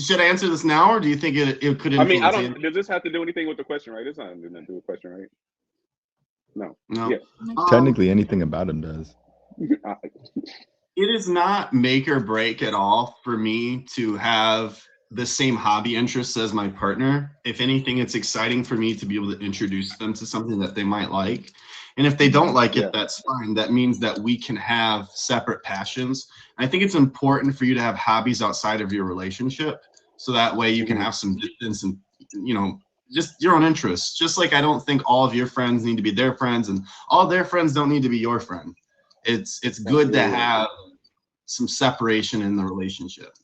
Should I answer this now, or do you think it could influence? I mean, I don't. Does this have to do anything with the question, right? It's not going to do with the question, right? No. Yes. Technically, anything about him does. It is not make or break at all for me to have the same hobby interests as my partner. If anything, it's exciting for me to be able to introduce them to something that they might like. And if they don't like it, that's fine. That means that we can have separate passions. I think it's important for you to have hobbies outside of your relationship, so that way you can have some distance and, you know, just your own interests. Just like I don't think all of your friends need to be their friends and all their friends don't need to be your friend. It's good to have some separation in the relationship.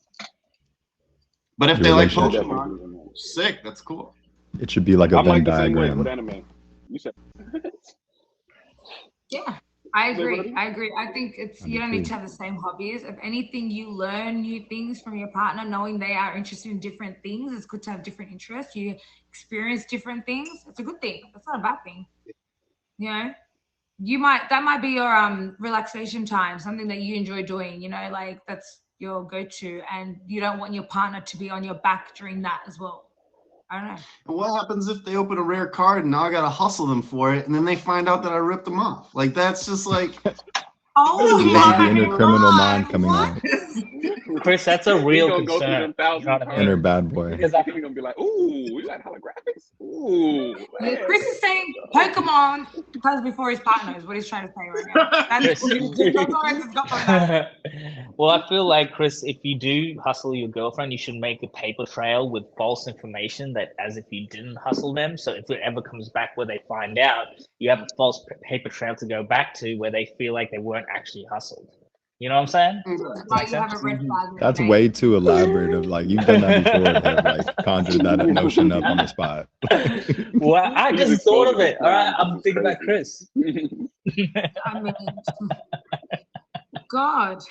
But if they like Pokemon, sick, that's cool. It should be like a Venn diagram. With anime. You said. Yeah, I agree. I think you don't need to have the same hobbies. If anything, you learn new things from your partner, knowing they are interested in different things. It's good to have different interests. You experience different things. It's a good thing. That's not a bad thing. You know, that might be your relaxation time, something that you enjoy doing. You know, like that's your go-to, and you don't want your partner to be on your back during that as well. I don't know. And what happens if they open a rare card and now I gotta hustle them for it, and then they find out that I ripped them off? Like that's just like, oh the inner criminal mind coming out. Chris, that's a real concern. Inner bad boy. Because I think you're gonna be like, "Ooh, you got holographics." Ooh. Yeah, Chris is saying Pokemon comes before his partner is what he's trying to say right now. That's Well, I feel like, Chris, if you do hustle your girlfriend, you should make a paper trail with false information that as if you didn't hustle them. So if it ever comes back where they find out, you have a false paper trail to go back to where they feel like they weren't actually hustled. You know what I'm saying? That's way too elaborative. Like you've done that before, have, like conjured that notion up on the spot. Well, I just thought of it. All right, I'm thinking about Chris. I mean, God.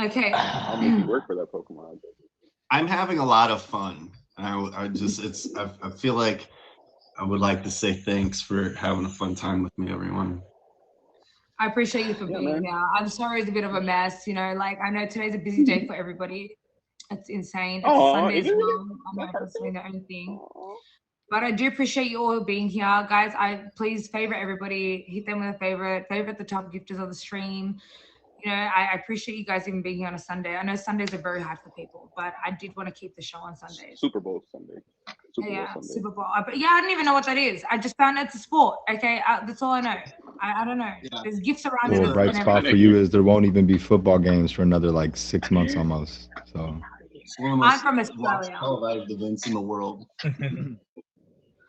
Okay. I'll make you work for that Pokemon. I'm having a lot of fun. I feel like I would like to say thanks for having a fun time with me, everyone. I appreciate you for being here. I'm sorry it's a bit of a mess, you know, like I know today's a busy day for everybody. It's insane. It's Sunday as well. I know it's doing their own thing. But I do appreciate you all being here. Guys, please favorite everybody, hit them with a favorite the top gifters of the stream. You know, I appreciate you guys even being here on a Sunday. I know Sundays are very hard for people, but I did want to keep the show on Sundays. Super Bowl Sunday. Super Bowl. But yeah, I don't even know what that is. I just found it's a sport. Okay, that's all I know. I don't know. Yeah. There's gifts around it. The bright spot for you is there won't even be football games for another like 6 months almost. So I'm from Australia. Televised events in the world.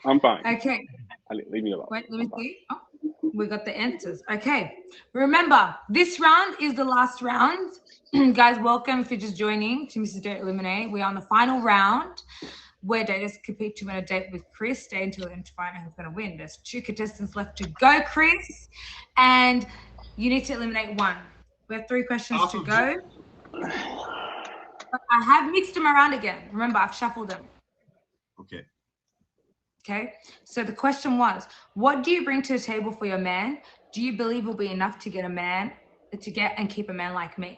I'm fine. Okay. Leave me alone. Wait, let me see. Oh, We got the answers. Okay. Remember, this round is the last round. Guys, welcome if you're just joining to Mrs. Date Eliminate. We're on the final round where daters compete to win a date with Chris. Stay until the end to find out who's going to win. There's 2 contestants left to go, Chris. And you need to eliminate one. We have 3 questions to go. I have mixed them around again. Remember, I've shuffled them. Okay. Okay. So the question was, what do you bring to the table for your man? Do you believe will be enough to get and keep a man like me?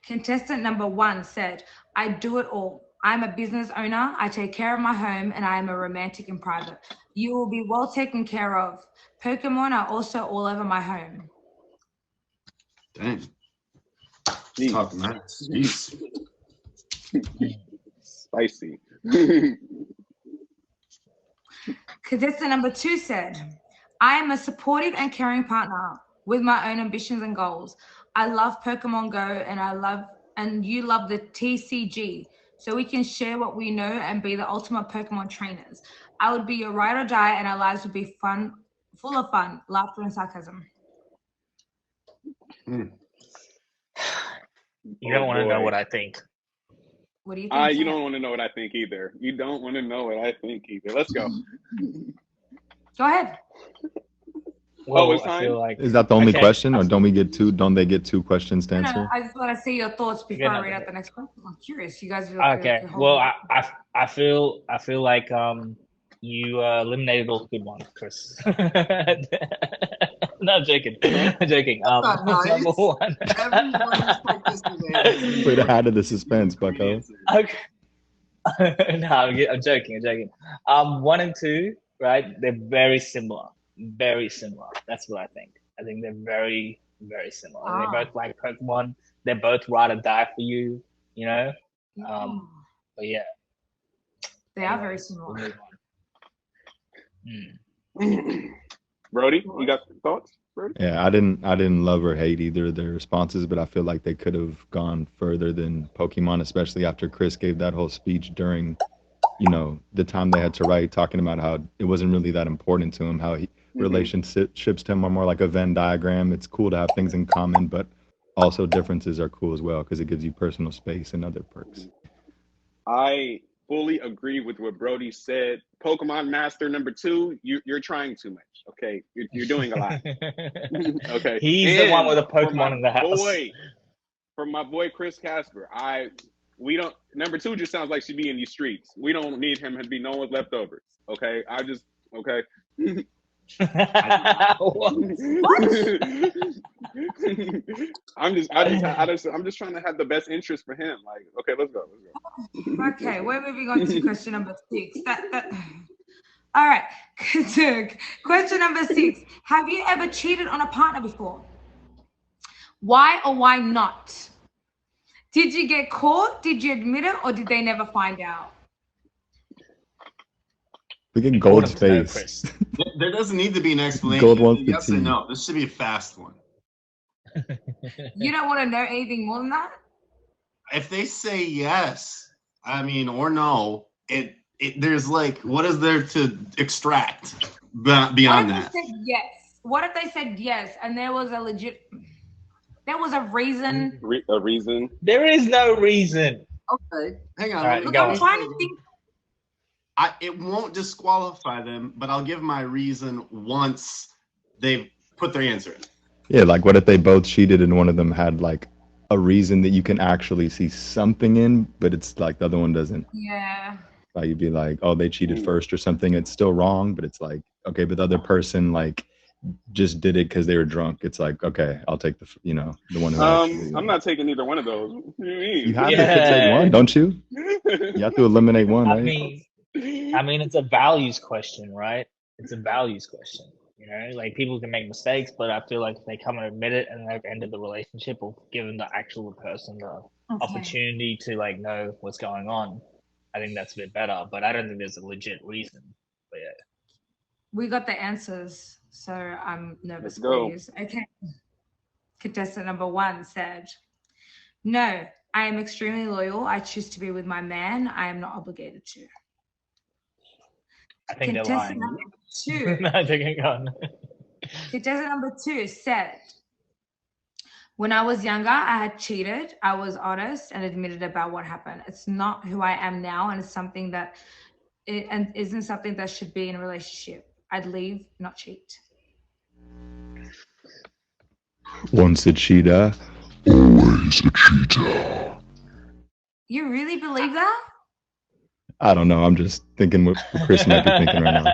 Contestant number 1 said, I do it all. I'm a business owner. I take care of my home and I am a romantic in private. You will be well taken care of. Pokemon are also all over my home. Dang. Tough, man. Jeez. Spicy. Contestant number 2 said, I am a supportive and caring partner with my own ambitions and goals. I love Pokemon Go and you love the TCG. So we can share what we know and be the ultimate Pokemon trainers. I would be your ride or die and our lives would be fun, full of fun, laughter and sarcasm. You don't want to know what I think. What do you think? You don't want to know what I think either. You don't want to know what I think either. Let's go. Go ahead. Well, it's I feel like Is that the only question, or don't they get 2 questions to answer? No, I just want to see your thoughts before I read out the next question. I'm curious. You guys are okay. Well, I feel like you eliminated all the good ones, Chris. No, I'm joking. I'm joking. Nice. Number 1. Everyone's participating. Way to add to the suspense, Bucko. Okay. No, I'm joking. 1 and 2, right? They're very similar. Very similar. That's what I think. I think they're very, very similar. They both like Pokemon. They're both ride or die for you, you know? But yeah. They are very similar. Brody, you got thoughts? Brody? Yeah, I didn't love or hate either of their responses, but I feel like they could have gone further than Pokemon, especially after Chris gave that whole speech during, the time they had to write, talking about how it wasn't really that important to him, how relationships to him are more like a Venn diagram. It's cool to have things in common, but also differences are cool as well because it gives you personal space and other perks. I fully agree with what Brody said. Pokemon Master number 2, you're trying too much. Okay, you're doing a lot. Okay, he's the one with a Pokemon in the house. For my boy Chris Casper, number 2 just sounds like she be in these streets. We don't need him to be no one's leftovers. Okay, okay. I'm just trying to have the best interest for him. Like, okay, let's go. Okay, we're moving on to question number 6. All right. Question number 6. Have you ever cheated on a partner before? Why or why not? Did you get caught? Did you admit it, or did they never find out? We get Gold's face. There doesn't need to be an explanation. Gold wants yes and no. This should be a fast one. You don't want to know anything more than that? If they say yes, or no, there's like, what is there to extract beyond that? What if they said yes and there was a reason? A reason? There is no reason. Okay, hang on. Right, Look, I'm trying to think. It won't disqualify them, but I'll give my reason once they've put their answer in. Yeah, like what if they both cheated and one of them had like a reason that you can actually see something in, but it's like the other one doesn't. Yeah. Like you'd be like, oh, they cheated first or something. It's still wrong, but it's like, okay, but the other person like just did it because they were drunk. It's like, okay, I'll take the one who. I'm not taking either one of those. What do you mean? You have to take one, don't you? You have to eliminate one, right? I mean, it's a values question, right? It's a values question. Like people can make mistakes, but I feel like if they come and admit it and they've ended the relationship or given the actual person the opportunity to like know what's going on, I think that's a bit better. But I don't think there's a legit reason. But yeah. We got the answers, so I'm nervous. Let's go. Please. Okay. Contestant number 1 said, no, I am extremely loyal. I choose to be with my man. I am not obligated to. I think they're lying. Number 2. No, they're going on. Contestant number 2 said, when I was younger, I had cheated. I was honest and admitted about what happened. It's not who I am now, and it's something that and isn't something that should be in a relationship. I'd leave, not cheat. Once a cheater, always a cheater. You really believe that? I don't know. I'm just thinking what Chris might be thinking right now.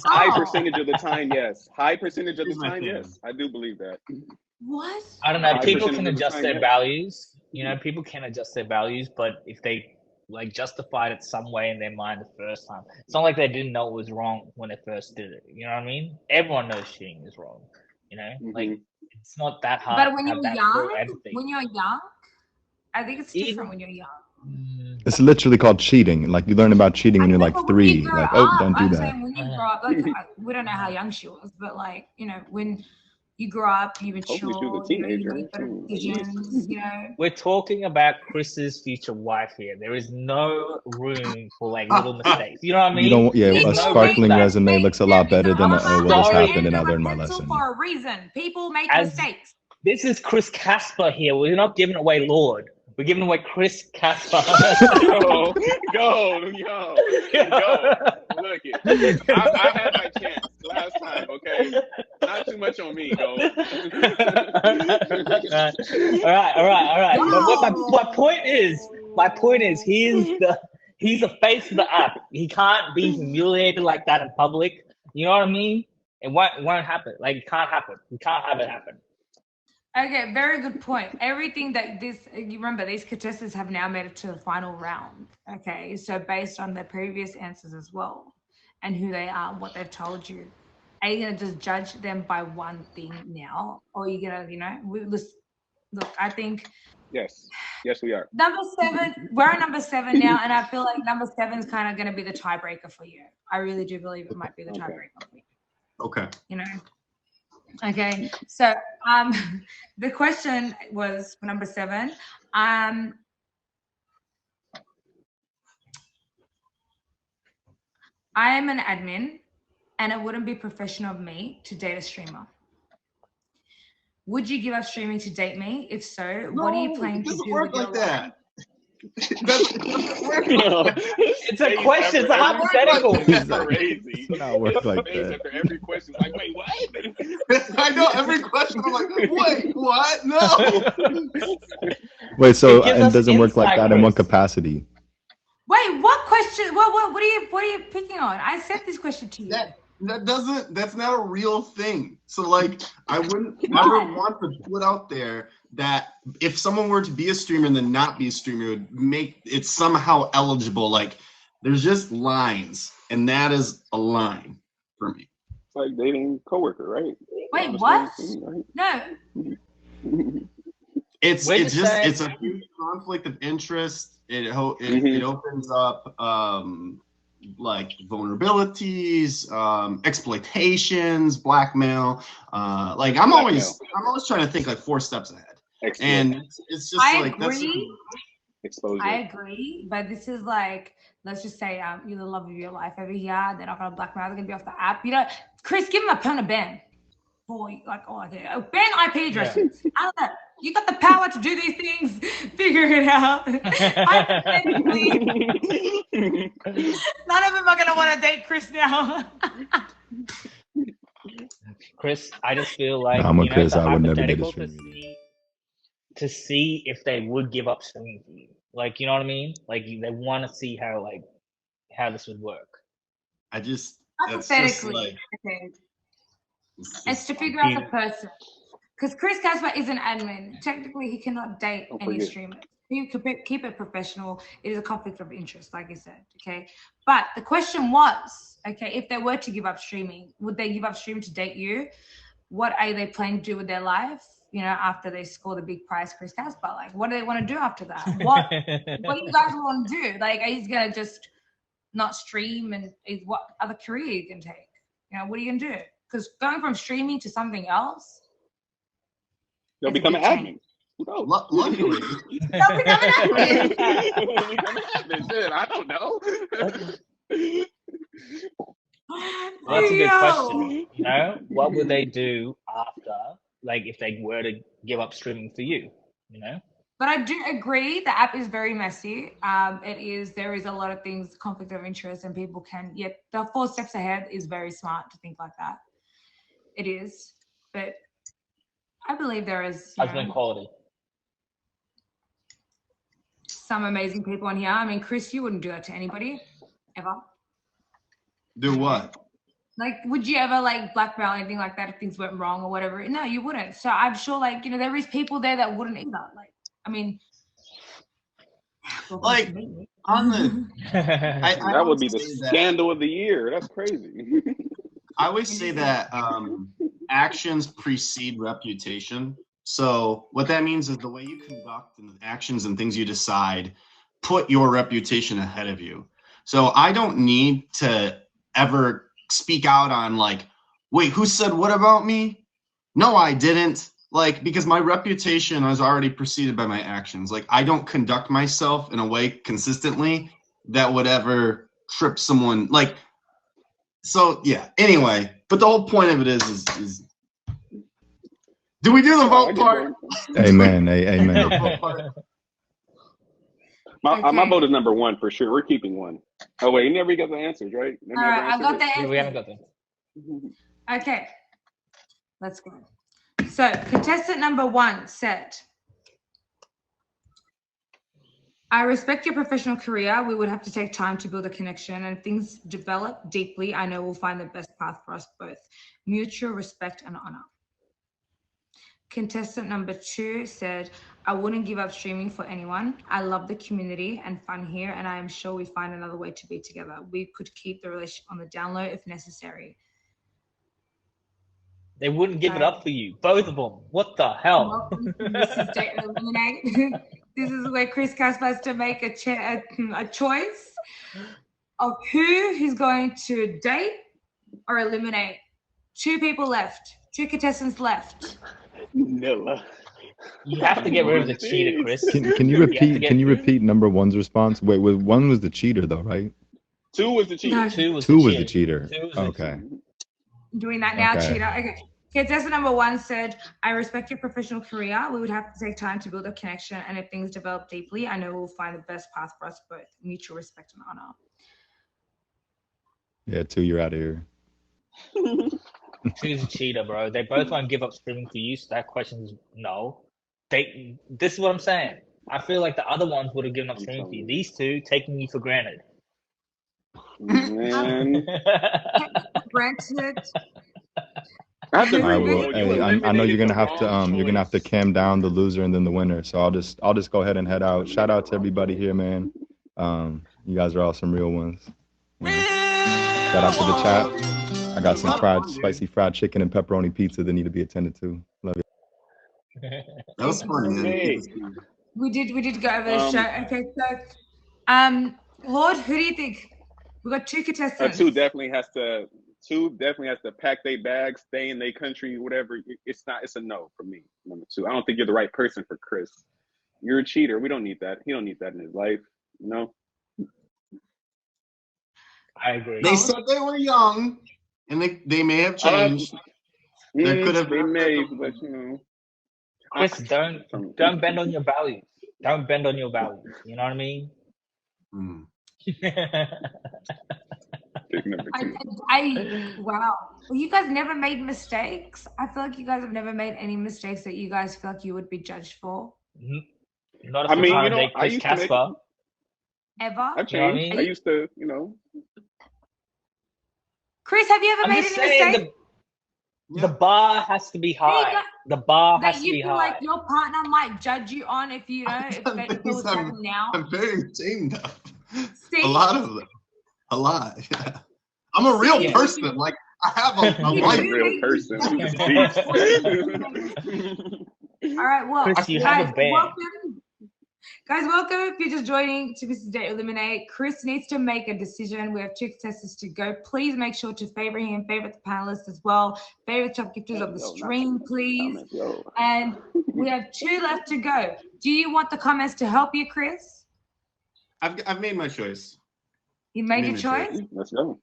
High percentage of the time, yes. High percentage of the time, yes. I do believe that. What? I don't know. High People percentage can of the adjust time, their yeah. values. You know, people can adjust their values, but if they like justified it some way in their mind the first time, it's not like they didn't know it was wrong when they first did it. You know what I mean? Everyone knows cheating is wrong. You know, like it's not that hard. But when to you're have that young, full empathy. I think it's different when you're young. It's literally called cheating. Like you learn about cheating when you're like But when 3. you grow Like, oh, up, don't do I'm that. saying when you grow up, like we don't know how young she was, but like, you know, when you grow up, you mature, Hopefully she was a you know, you teenager. make better decisions, you know. We're talking about Chris's future wife here. There is no room for like little mistakes. You know what I mean? You don't. Yeah, There's a no sparkling room for that. resume looks a lot better than oh, what just Sorry. happened and I learned my lesson. For a reason. People make As- mistakes. This is Chris Casper here. We're not giving away Lord. We're giving away Chris Casper. Yo. Look it. I had my chance last time, okay? Not too much on me, go. All right. But my point is, he's the face of the app. He can't be humiliated like that in public. You know what I mean? It won't happen. Like it can't happen. We can't have it happen. Okay, very good point. Everything that you remember, these contestants have now made it to the final round. Okay, so based on their previous answers as well, and who they are, what they've told you, are you gonna just judge them by one thing now, or are you gonna, you know, look? I think. Yes, we are. Number 7, we're at number 7 now, and I feel like number 7 is kind of gonna be the tiebreaker for you. I really do believe it might be the tiebreaker for you. Okay. You know. Okay, so the question was for number 7. I am an admin, and it wouldn't be professional of me to date a streamer. Would you give up streaming to date me? If so, what are you planning to do? It doesn't work like that. It's a question. It's a hypothetical. It's crazy. It's not work like that. After every question, like, wait, what? I know every question. I'm like, wait, what? No. Wait, so It gives it us doesn't work like insight, that in what Chris. capacity? Wait, what question? What are you picking on? I sent this question to you. That's not a real thing. So like I wouldn't ever want to put out there that if someone were to be a streamer and then not be a streamer, it would make it somehow eligible. Like there's just lines, and that is a line for me. It's like dating a coworker, right? Wait, what? No. It's a huge conflict of interest. It opens up like vulnerabilities, exploitations, blackmail. Like I'm always trying to think like 4 steps ahead. And it's just I like agree. Exposure. I agree, but this is like, let's just say you're the love of your life over here. They're not gonna blackmail. They're gonna be off the app. You know, Chris, give him a permanent ban. Boy, like, ban IP addresses. I don't know. You got the power to do these things. Figure it out. Hypothetically, none of them are gonna want to date Chris now. Chris, I just feel like I'm a it's Chris. a I would never date a hypothetical streamer. to see if they would give up streaming for you. Like, you know what I mean? Like they want to see how this would work. that's just Hypothetically, like, okay. It's to figure out the person. Because Chris Casper is an admin. Technically, he cannot date any streamers. You could keep it professional. It is a conflict of interest, like I said, okay? But the question was, okay, if they were to give up streaming, would they give up streaming to date you? What are they planning to do with their life, you know, after they score the big prize, Chris Casper? Like, what do they want to do after that? What do you guys want to do? Like, are you going to just not stream, and what other career you can take? You know, what are you going to do? Because going from streaming to something else, they'll become an admin. Luckily. they'll become an admin. I don't know. Well, that's a good Yo. question. You know, what would they do after, like, if they were to give up streaming for you? You know. But I do agree the app is very messy. There is a lot of things, conflict of interest, and people can, the 4 steps ahead is very smart to think like that. It is. But I believe there is Husband quality. some amazing people on here. I mean, Chris, you wouldn't do that to anybody, ever. Do what? Like, would you ever like blackmail anything like that if things went wrong or whatever? No, you wouldn't. So I'm sure, like, there is people there that wouldn't either. Like, I mean, like on the that would be the scandal of the year. That's crazy. I always say that actions precede reputation. So what that means is the way you conduct and the actions and things you decide put your reputation ahead of you. So I don't need to ever speak out on like, wait, who said what about me? No, I didn't. Like, because my reputation is already preceded by my actions. Like, I don't conduct myself in a way consistently that would ever trip someone. Like, so yeah. Anyway, but the whole point of it is do we do the vote part? Amen. Amen. My vote is number 1 for sure. We're keeping 1. Oh wait, you never got the answers, right? All right, I got the answers. We haven't got them. Okay, let's go. So contestant number 1 said, I respect your professional career. We would have to take time to build a connection, and if things develop deeply, I know we'll find the best path for us both. Mutual respect and honor. Contestant number 2 said, I wouldn't give up streaming for anyone. I love the community and fun here, and I am sure we find another way to be together. We could keep the relationship on the down low if necessary. They wouldn't give it up for you, both of them. What the hell? Missys Date and Eliminate. This is where Chris Casper has to make a choice of who he's going to date or eliminate. 2 people left. 2 contestants left. Nilla. You have to get rid of the cheater, Chris. Can you repeat? Can you repeat number 1's response? Wait, 1 was the cheater though, right? 2 was the cheater. No. 2 was the cheater. Okay. Doing that now, Okay. cheater. Okay. Contestant number 1 said, I respect your professional career. We would have to take time to build a connection, and if things develop deeply, I know we'll find the best path for us both. Mutual respect and honor. Yeah, 2, you're out of here. 2's a cheater, bro. They both won't give up streaming for you, so that question is no. This is what I'm saying. I feel like the other ones would have given up streaming for you. These 2 taking you for granted. Man. Granted. I know you're gonna have to cam down the loser and then the winner. So I'll just go ahead and head out. Shout out to everybody here, man. You guys are all some real ones. Shout out to the chat. I got some spicy fried chicken and pepperoni pizza that need to be attended to. Love you. That was funny. We did go over the show. Okay, so Lord, who do you think? We got 2 contestants. 2 definitely has to pack their bags, stay in their country, whatever. It's a no for me. Number 2. I don't think you're the right person for Chris. You're a cheater. We don't need that. He don't need that in his life. No. I agree. They said they were young, and they may have changed. There could have they been, may, but you know. Chris, don't bend on your values. Don't bend on your values. You know what I mean? Wow. Well, you guys never made mistakes. I feel like you guys have never made any mistakes that you guys feel like you would be judged for. Not if you make Chris Casper. Ever? I've changed. You know I used to, Chris, have you ever made any mistakes? The bar has to be high. The bar has to be high. Like your partner might judge you on if you know if it was happening now. I'm very ashamed of a lot of them. A lot. Yeah. I'm a real person. Like I have a life. Real person. All right. Well, Chris, you have a band. Welcome if you're just joining to Missys Date Eliminate. Chris needs to make a decision. We have 2 contestants to go. Please make sure to favorite him, favorite the panelists as well. Favorite top gifters of the stream, please. And we have 2 left to go. Do you want the comments to help you, Chris? I've made my choice. You made your Immature. choice? Let's go.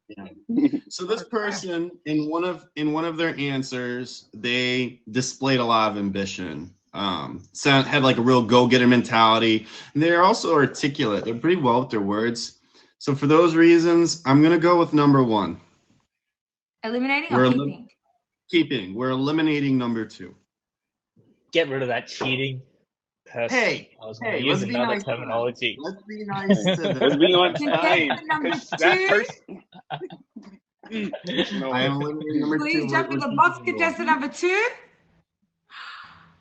So this person, in one of their answers, they displayed a lot of ambition. Had like a real go-getter mentality. And they're also articulate. They're pretty well with their words. So for those reasons, I'm gonna go with number 1. Eliminating or keeping? Keeping. We're eliminating number 2. Get rid of that cheating person. Hey, I was going to let's use be another nice to them. terminology. Let's be nice to them. Let's be on Contestant time. number 'cause two. that person. No, I am eliminating number 2. Please jump in the We're box, keeping contestant going. number 2.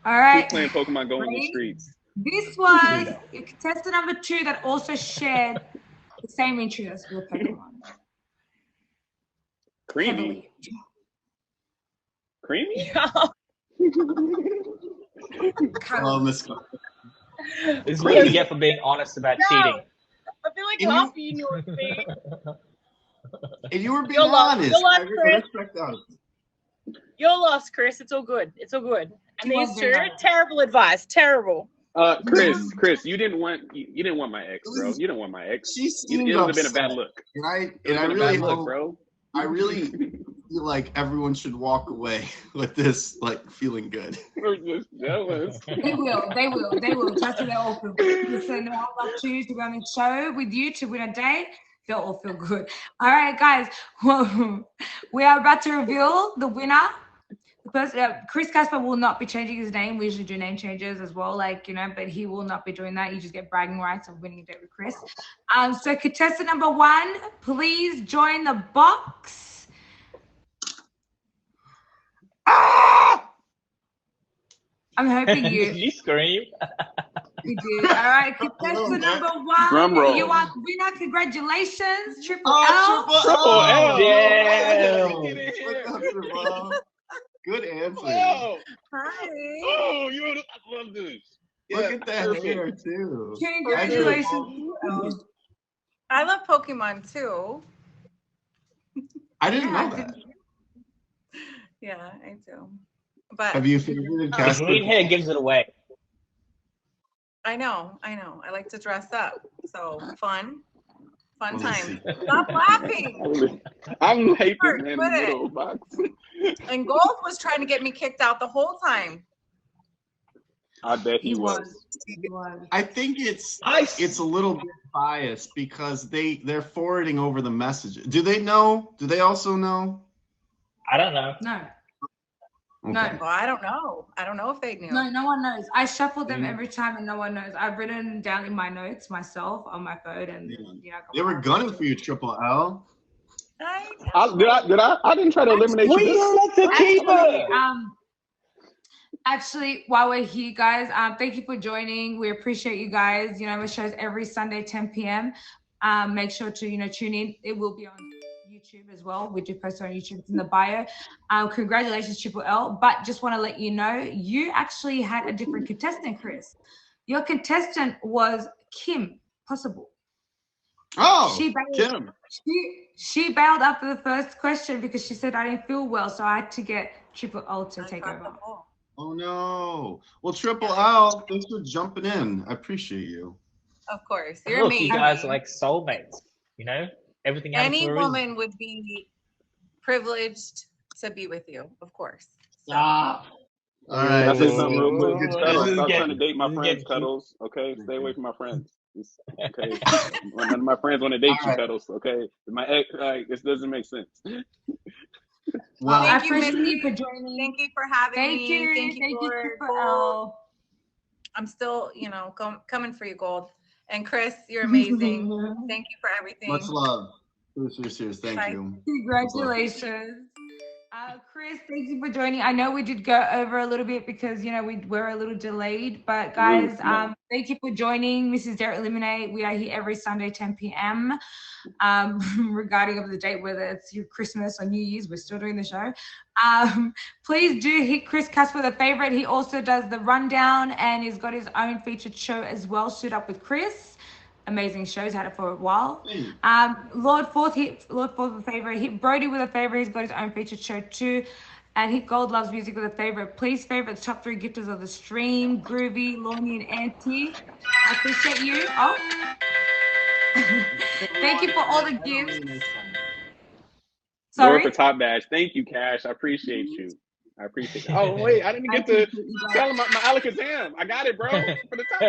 All keep right. playing Pokemon Go in the Ready? streets. This was contestant number 2 that also shared the same interest with Pokemon. Creamy. Heavily. Creamy? Oh, Miss. This is what you get for being honest about cheating. I feel like You- coffee in your face. And you were being You're lost. honest. You're lost, I Chris. respect that. You're lost, Chris. It's all good. It's all good. And She these was two, being honest. terrible advice. Terrible. Chris, you didn't want my ex, bro. You didn't want my ex. She It seemed would have been a upset. bad look. And I It would've been a really bad look, hope, bro. I really feel like everyone should walk away with this, like, feeling good. We're just jealous. They will. Trust me, they all feel good. Listen, I'd love to be on the show with you to win a date. They'll all feel good. All right, guys. Well, we are about to reveal the winner. Chris Casper will not be changing his name. We usually do name changes as well, but he will not be doing that. You just get bragging rights of winning a date with Chris. So contestant number 1, please join the box. I'm hoping Did you you scream? did. All right, contestant number 1. Drum roll. You are the winner. Congratulations, Triple Oh, L. Triple L. Damn. Get in here. What's up, Triple L? Good answer. Oh, Hi. oh, I love this. Look Yeah, at that perfect. hair, too. Congratulations. I love Pokemon too. I didn't know that. Yeah, I do. But Have you favorited The Casper? green hair gives it away. I know. I like to dress up. So fun Let's time. see. Stop laughing. I'm hyping Mark, in the put it. middle box. And Golf was trying to get me kicked out the whole time. I bet he was. I think it's a little bit biased because they're forwarding over the message. Do they know? Do they also know? I don't know. No. Okay. No. Well, I don't know. I don't know if they knew. No one knows. I shuffle them every time and no one knows. I've written down in my notes myself on my phone and They were gunning for you, Triple L. I didn't try to eliminate you. Actually, while we're here, guys, thank you for joining. We appreciate you guys. It shows every Sunday, 10 p.m. Make sure to, tune in. It will be on YouTube as well. We do post it on YouTube. It's in the bio. Congratulations, Triple L. But just want to let you know, you actually had a different contestant, Chris. Your contestant was Kim Possible. Oh, She bailed, Kim. she bailed after the first question because she said I didn't feel well, so I had to get Triple L to take over. Oh, no. Well, Triple L, thanks for jumping in. I appreciate you. Of course. Look, You're you amazing. guys are like soulmates. Everything happens Any for a reason. woman would be privileged to be with you, of course. Stop. All Can right. I say something real quick? This Cuddles, is stop getting- trying to date my this is friends, getting- Cuddles. Okay, stay away from my friends. Okay, none of my friends want to date you, Alright. Cuddles. Okay, my ex, this doesn't make sense. Well, I Thank you, appreciate Missy. you for joining. Thank you for having Thank me. you. Thank you, Lord. Triple L. I'm still, coming for you, Gold. And Chris, you're amazing. Thank you for everything. much love. Cheers. Thank Bye. you. Congratulations. Chris, thank you for joining. I know we did go over a little bit because, we were a little delayed, but guys, thank you for joining Mrs. Dare Eliminate. We are here every Sunday, 10 p.m. Regarding of the date, whether it's your Christmas or New Year's, we're still doing the show. Please do hit Chris Casper the favorite. He also does the rundown and he's got his own featured show as well, Suit Up with Chris. Amazing shows, had it for a while. LordFourth hit LordFourth with a favorite, hit Brody with a favorite. He's got his own featured show too. And hit Gold Loves Music with a favorite. Please favorite the top 3 gifters of the stream, Groovy, Lorny, and Auntie. I appreciate you. Thank you for all the gifts. Lord Sorry? for Top Dash. Thank you, Cash. I appreciate you. I appreciate it. Oh, wait, I didn't get to tell him my Alakazam. I got it, bro. For the Top